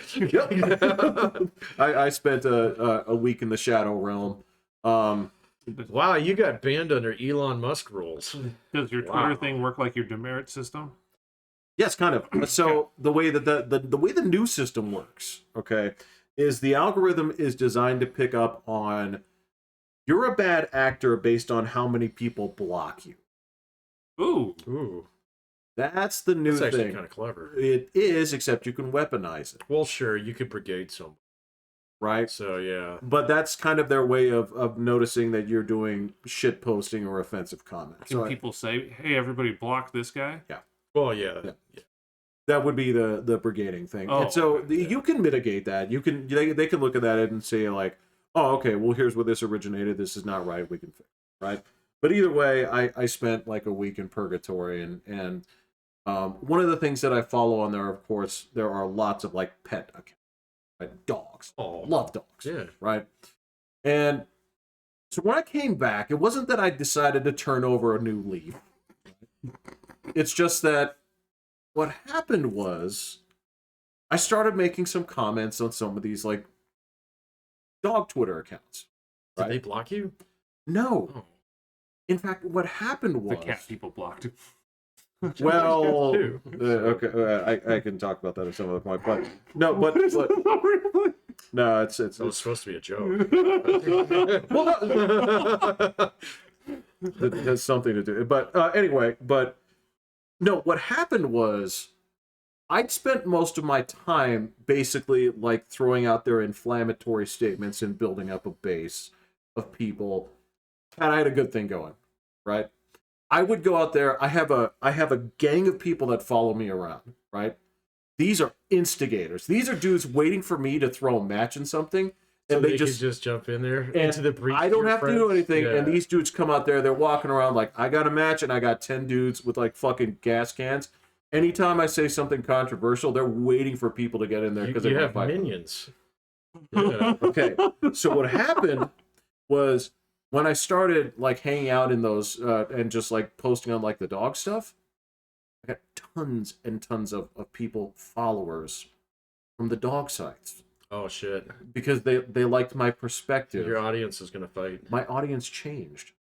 I spent a week in the Shadow Realm. Wow, you got banned under Elon Musk rules. Does your Twitter Wow. thing work like your demerit system? Yes, kind of. So the way that the way the new system works, okay, is the algorithm is designed to pick up on you're a bad actor based on how many people block you. Ooh. Ooh, That's the new that's actually thing. kind of clever. It is, except you can weaponize it, Well, sure, you could brigade someone. right? So yeah. But that's kind of their way of noticing that you're doing shit posting or offensive comments. Can So people say, "Hey, everybody, block this guy"? Well, yeah. Yeah. that would be the brigading thing. Oh, And so okay, yeah. you can mitigate that. You can they can look at that and say like, oh, okay, well here's where this originated. This is not right. We can fix it, right? But either way, I spent like a week in purgatory, and one of the things that I follow on there, of course, there are lots of like pet accounts, right? Dogs, Oh, love dogs, yeah. right? And so when I came back, it wasn't that I decided to turn over a new leaf. It's just that what happened was I started making some comments on some of these like dog Twitter accounts. Did Right? they block you? No. Oh. In fact, what happened The was cat people blocked. well, Too. okay, I can talk about that at some other point, but no, but no, it's That was supposed to be a joke. it has something to do. But anyway, but no, what happened was I'd spent most of my time basically like throwing out their inflammatory statements and building up a base of people, and I had a good thing going, right? I would go out there. I have a gang of people that follow me around, right? These are instigators. These are dudes waiting for me to throw a match in something, So and they they could just jump in there into the breach. I of don't your have to do friends? anything, Yeah. and these dudes come out there. They're walking around like I got a match, and I got 10 dudes with like fucking gas cans. Anytime I say something controversial, they're waiting for people to get in there because you they have fight. minions. Yeah. Okay, so what happened was when I started like hanging out in those and just like posting on like the dog stuff, I got tons and tons of people, followers from the dog sites Oh shit! because they liked my perspective. Your audience is gonna fight. My audience changed.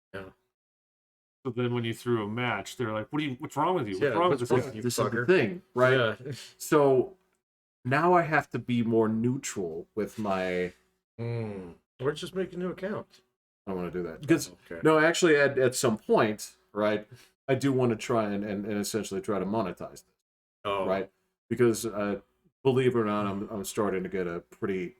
So then, when you threw a match, they're like, "What's wrong with you? Yeah, What's wrong with what's this wrong guy?" You This is the fucker. thing, right? Yeah. So now I have to be more neutral with my. Or just make a new account. I don't want to do that because Okay. no, actually, at some point, right, I do want to try and essentially try to monetize this, Oh. right? Because believe it or not, I'm starting to get a pretty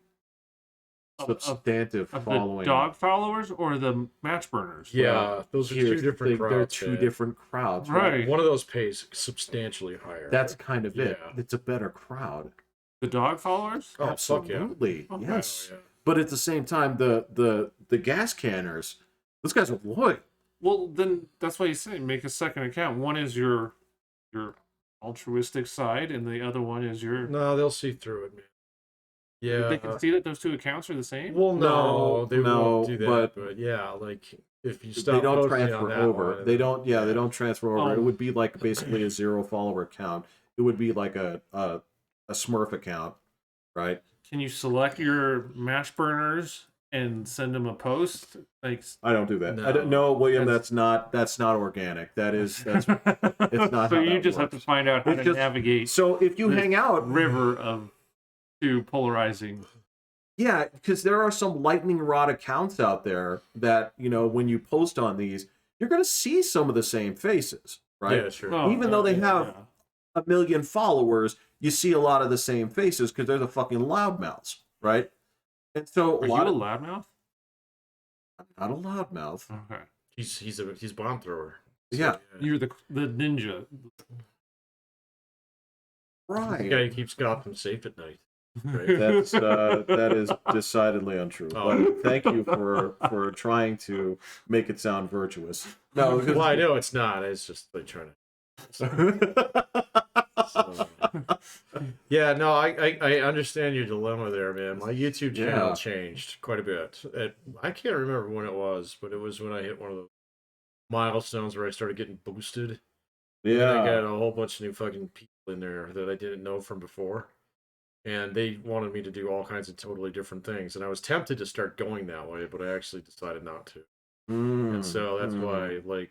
substantive Of following. the dog followers or the match burners? Yeah, those are two Here's the different thing, crowds. they're two man. different crowds, right? Right. One of those pays substantially higher. That's kind of it. Yeah. It's a better crowd. The dog followers? Oh, fuck yeah. Absolutely, Okay. yes. Oh, yeah. But at the same time, the gas canners, those guys are loyal. Well, then that's why you say make a second account. One is your altruistic side, and the other one is your. No, they'll see through it, man. Yeah. They can see that those two accounts are the same. Well, no, they no, won't do that. but- But yeah, like if you stop They don't posting on transfer that over. one, They don't. Yeah, they don't transfer over. Oh. It would be like basically a 0 follower account. It would be like a Smurf account, right? Can you select your match burners and send them a post? Like, I don't do that. I No. don't know, William. That's- That's not organic. That's it's not. so how you that just have to works. find out how It's to just- navigate So if you this hang out, river of two polarizing. yeah, because there are some lightning rod accounts out there that when you post on these, you're gonna see some of the same faces, right? Yeah, sure. Oh, Even though they yeah, have- yeah. A million followers, you see a lot of the same faces because they're the fucking loudmouths, right? And so Are a you lot a of loudmouth? I'm not a loudmouth. Okay. He's bomb thrower. Yeah. You're the ninja. The Right. guy who keeps Gotham safe at night. Right? That is decidedly untrue. Oh. But thank you for trying to make it sound virtuous. No, Well, I know it's not. It's just like trying to. So, yeah, no, I understand your dilemma there, man. My YouTube channel Yeah. changed quite a bit. I can't remember when it was, but it was when I hit one of the milestones where I started getting boosted. And I got a whole bunch of new fucking people in there that I didn't know from before. And they wanted me to do all kinds of totally different things. And I was tempted to start going that way, but I actually decided not to. And so that's why, like,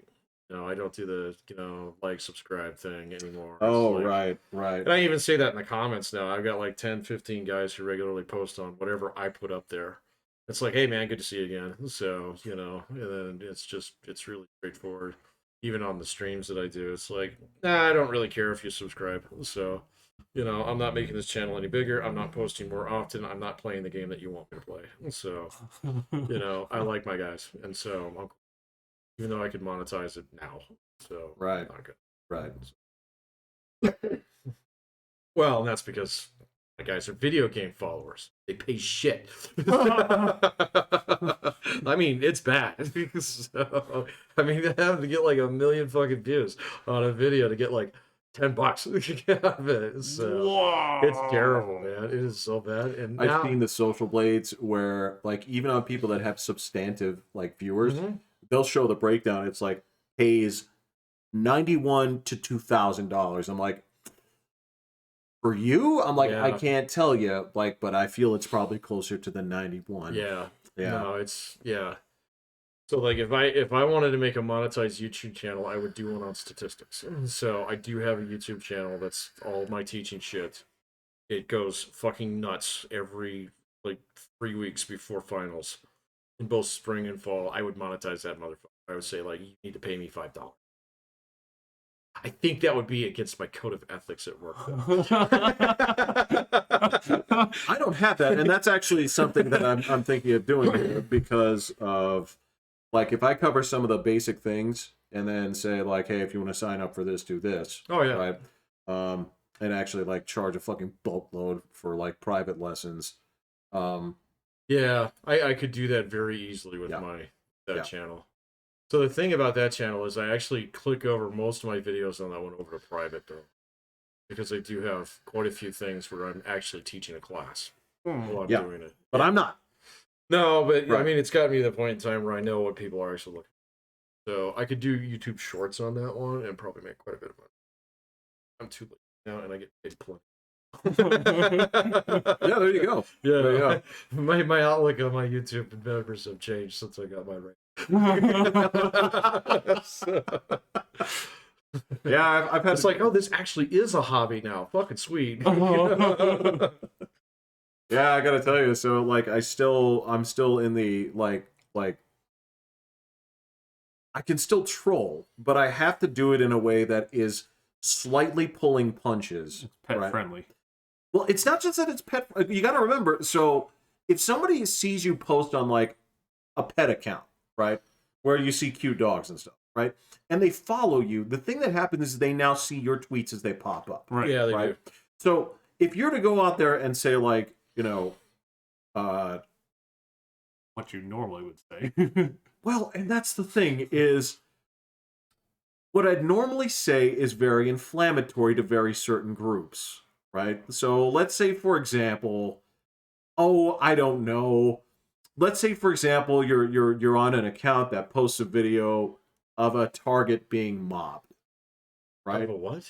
I don't do the, like, subscribe thing anymore. It's Oh, like- right. And I even say that in the comments now. I've got like 10, 15 guys who regularly post on whatever I put up there. It's like, hey, man, good to see you again. So, and then it's really straightforward. Even on the streams that I do, it's like, nah, I don't really care if you subscribe. So, I'm not making this channel any bigger. I'm not posting more often. I'm not playing the game that you want me to play. So, I like my guys. And so, even though I could monetize it now. So, Right. not good. Right. Well, and that's because my guys are video game followers. They pay shit. I mean, it's bad. So, I mean, they have to get like 1 million fucking views on a video to get like $10 out of it. So Wow. it's terrible, man. It is so bad. And now, I've seen the social blades where, like, even on people that have substantive like viewers, Mhm. they'll show the breakdown. It's like pays $91 to $2,000. I'm like, for you, I'm like, I Yeah. can't tell you, like, but I feel it's probably closer to the 91. yeah. Yeah. No, it's So like if I wanted to make a monetized YouTube channel, I would do one on statistics. So I do have a YouTube channel that's all my teaching shit. It goes fucking nuts every like 3 weeks before finals. In both spring and fall, I would monetize that motherfucker. I would say like you need to pay me $5. I think that would be against my code of ethics at work though. I don't have that, and that's actually something that I'm thinking of doing here because of, like, if I cover some of the basic things and then say like, hey, if you want to sign up for this, do this. Oh yeah. Right. And actually like charge a fucking boatload for like private lessons. Yeah, I could do that very easily with Yeah. that Yeah. channel. So the thing about that channel is I actually click over most of my videos on that one over to private though. Because I do have quite a few things where I'm actually teaching a class while I'm Yeah. doing it. But I'm not. No, but I Right. mean it's gotten me to the point in time where I know what people are actually looking for. So I could do YouTube shorts on that one and probably make quite a bit of money. I'm too late now and I get paid plenty. Yeah, there you go. Yeah, There you go. my outlook on my YouTube members have changed since I got my rate. So, Yeah, I've had it's like, oh, this actually is a hobby now. Fucking sweet. Yeah, I gotta tell you. So like, I'm still in the like I can still troll, but I have to do it in a way that is slightly pulling punches. Pet right? friendly. Well, it's not just that it's pet. You got to remember. So if somebody sees you post on like a pet account, right, where you see cute dogs and stuff, right, and they follow you, the thing that happens is they now see your tweets as they pop up. Right. Yeah, they Right. do. So if you're to go out there and say like, What you normally would say. well, and that's the thing is, what I'd normally say is very inflammatory to very certain groups, right? So let's say, for example, oh, I don't know. Let's say, for example, you're on an account that posts a video of a Target being mobbed, right? Of a what?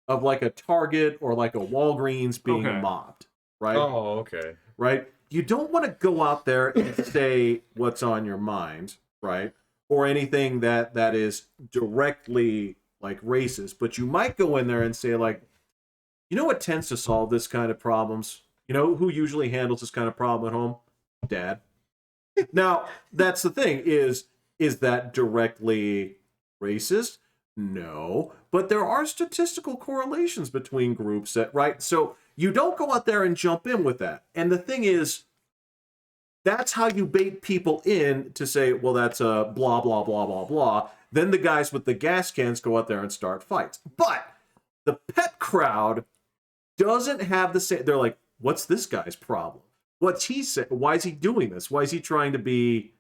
Of like a Target or like a Walgreens being Okay. mobbed, right? Oh, okay. Right? You don't want to go out there and say what's on your mind, right? Or anything that is directly like racist, but you might go in there and say like, you know what tends to solve this kind of problems? You know who usually handles this kind of problem at home? Dad. Now, that's the thing, is that directly racist? No, but there are statistical correlations between groups that, right? So you don't go out there and jump in with that. And the thing is, That's how you bait people in to say, well, that's a blah, blah, blah, blah, blah. Then the guys with the gas cans go out there and start fights. But the pet crowd doesn't have the same. They're like, what's this guy's problem? What's he saying? Why is he doing this? Why is he trying to be?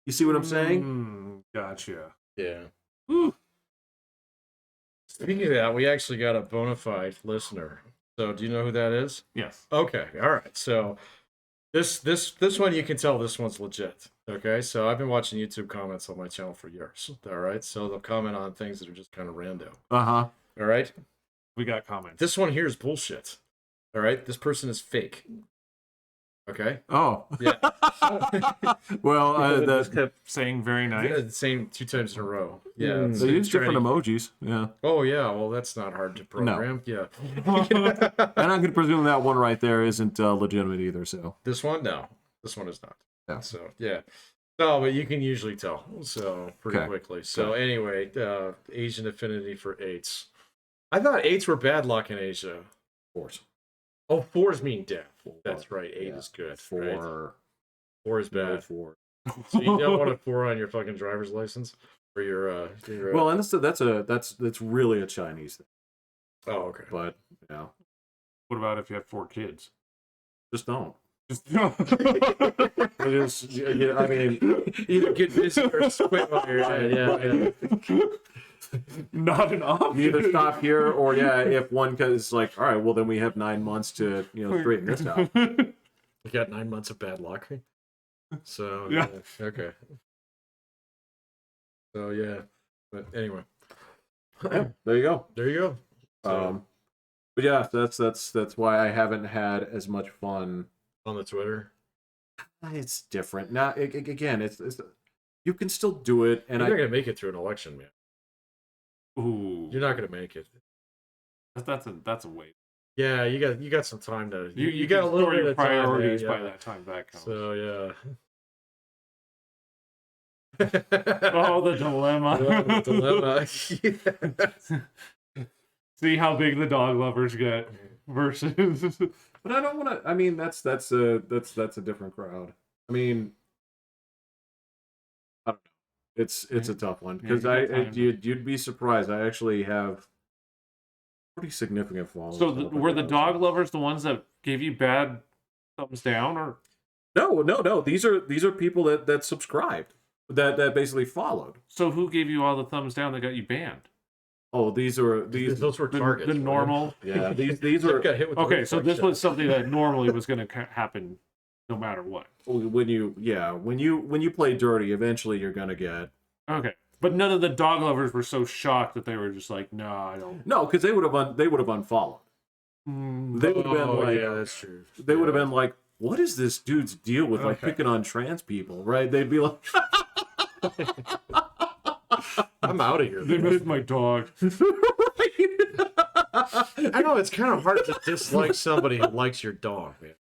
You see what I'm saying? Gotcha. Yeah. Ooh. Speaking of that, we actually got a bona fide listener. So do you know who that is? Yes. Okay. All right. So this one, you can tell this one's legit. Okay. So I've been watching YouTube comments on my channel for years. All right. So they'll comment on things that are just kind of random. Uh-huh. All right. We got comments. This one here is bullshit. All right. This person is fake. Okay. Oh. Yeah. Well, Just the, kept saying very nice. Yeah, the same 2 times in a row. Yeah. Mm. it's- they use it's different trying to- emojis. Yeah. Oh yeah. Well, that's not hard to program. Yeah. And I'm going to presume that one right there isn't legitimate either. So. This one, no. This one is not. Yeah. So yeah. No, but you can usually tell. So pretty Okay. quickly. So anyway, Asian affinity for 8s. I thought 8s were bad luck in Asia. Of course. Oh, 4s mean death. That's right. 8 Yeah. is good. Right? 4. 4 is No bad. 4. So you don't want a 4 on your fucking driver's license or your Well, and that's really a Chinese thing. Oh, okay. But you know, What about if you have 4 kids? just don't. Just I mean, Either get busy or quit while you're at it. Yeah. not an option. you either stop here or if one is like, all right, well then we have 9 months to straighten this out. You got 9 months of bad luck. So Yeah. okay. So yeah, but anyway, Yeah, there you go. there you go. So, But yeah, that's why I haven't had as much fun. on the Twitter, It's different now. Again, it's you can still do it, and you're not gonna make it through an election, man. Ooh, You're not gonna make it. that's a wait. Yeah, you got some time to. You can got a little store bit your of time there, priorities by yeah. that time that comes. So yeah. Oh, the dilemma. The dilemma. See how big the dog lovers get versus. but I don't want to. I mean, that's a different crowd. I mean, I don't know. It's a tough one because Yeah, you got time. you'd be surprised. I actually have pretty significant followers. So were the dog lovers the ones that gave you bad thumbs down, or No. These are people that subscribed, that basically followed. so who gave you all the thumbs down that got you banned? Oh, these Those were targets. The right? normal. yeah. These Jeff are got hit with the Okay, so reflex this shot. was something that normally was going to happen, no matter what. when you play dirty, eventually you're gonna get. Okay, but none of the dog lovers were so shocked that they were just like, "No, I don't." No, because they would have unfollowed. They would have been Oh, like, yeah, that's true. they would have been like, what is this dude's deal with like Okay. picking on trans people, right? They'd be like, I'm out of here. They missed my dog. I know it's kind of hard to dislike somebody who likes your dog, man.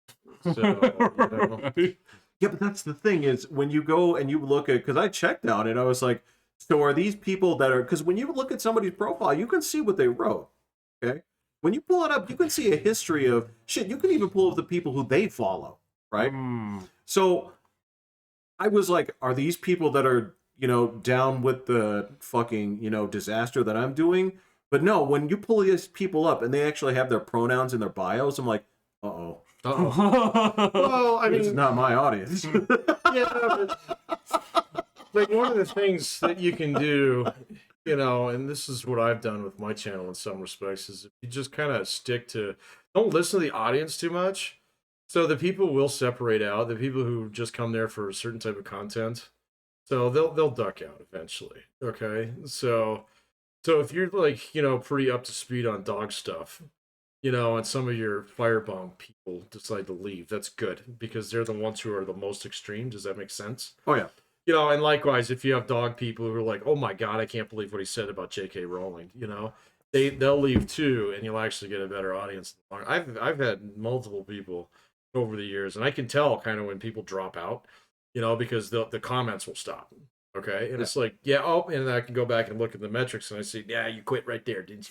So, yeah, but that's the thing is when you go and you look at, because I checked on it, I was like, so are these people that are, because when you look at somebody's profile, you can see what they wrote. Okay, when you pull it up, you can see a history of shit. You can even pull up the people who they follow, right? So I was like, are these people that are, down with the fucking, disaster that I'm doing? But no, when you pull these people up and they actually have their pronouns in their bios, I'm like, uh-oh. uh-oh. Well, I This is mean, not my audience. yeah, but like one of the things that you can do, and this is what I've done with my channel in some respects, is if you just kind of don't listen to the audience too much. So the people will separate out, the people who just come there for a certain type of content. So they'll duck out eventually. Okay. So if you're like, pretty up to speed on dog stuff, and some of your firebomb people decide to leave, that's good because they're the ones who are the most extreme. Does that make sense? Oh, yeah. And likewise, if you have dog people who are like, oh my God, I can't believe what he said about J.K. Rowling, they'll leave too, and you'll actually get a better audience. I've had multiple people over the years, and I can tell kind of when people drop out, because the comments will stop. Okay. And it's like, yeah, and I can go back and look at the metrics and I see, yeah, you quit right there, didn't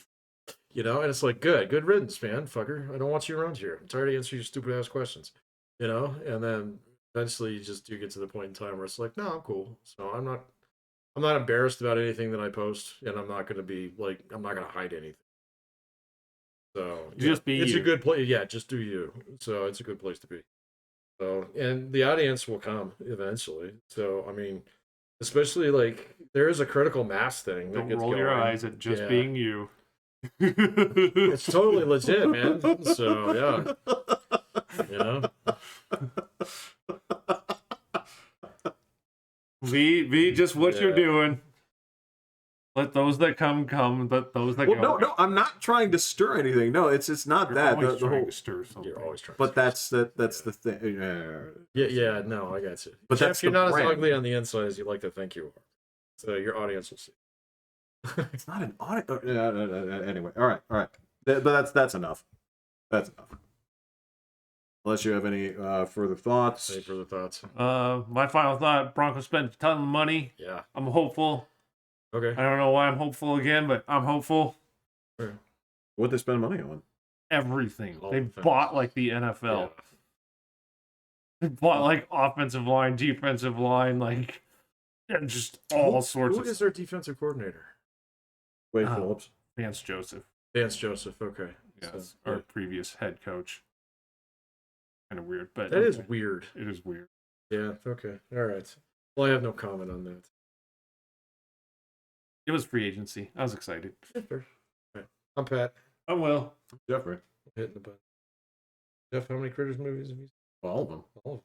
you? And it's like, good riddance, man, fucker. I don't want you around here. I'm tired of answering your stupid ass questions, and then eventually you just do get to the point in time where it's like, no, I'm cool. So I'm not embarrassed about anything that I post, and I'm not gonna be like, I'm not gonna hide anything. So Just be it's you. a good place. Yeah, just do you. So it's a good place to be. So, and the audience will come eventually. So I mean, especially like there is a critical mass thing that Don't gets roll your going. eyes at just Yeah. being you. It's totally legit, man. So yeah, you know. Be just what you're Yeah. doing. Let those that come. Let those that Well, go. no, I'm not trying to stir anything. No, it's not You're that. always The trying whole, to stir something. You're always trying. but to that's the thing. yeah. No, I got you. But Jeff, that's you're the not brand. as ugly on the inside as you like to think you are. So your audience will see. It's not an audit. Anyway, all right. But that's enough. That's enough. Unless you have any further thoughts. Any further thoughts? My final thought: Broncos spent a ton of money. Yeah. I'm hopeful. Okay. I don't know why I'm hopeful again, but I'm hopeful. What'd they spend money on? Everything All they the things. bought, like the NFL. They bought like offensive line, defensive line, like and just all sorts Who of is their defensive coordinator? Wade Oh. Phillips. Vance Joseph. Vance Joseph. Okay. Yes, So, our previous head coach. Kind of weird, but that is okay. weird. It is weird. Yeah. Okay. All right. Well, I have no comment on that. It was free agency. I was excited. Right. I'm Pat. I'm Will. Jeffrey. Hitting the button. Jeff, how many Critters movies have you seen? All of them. All of them.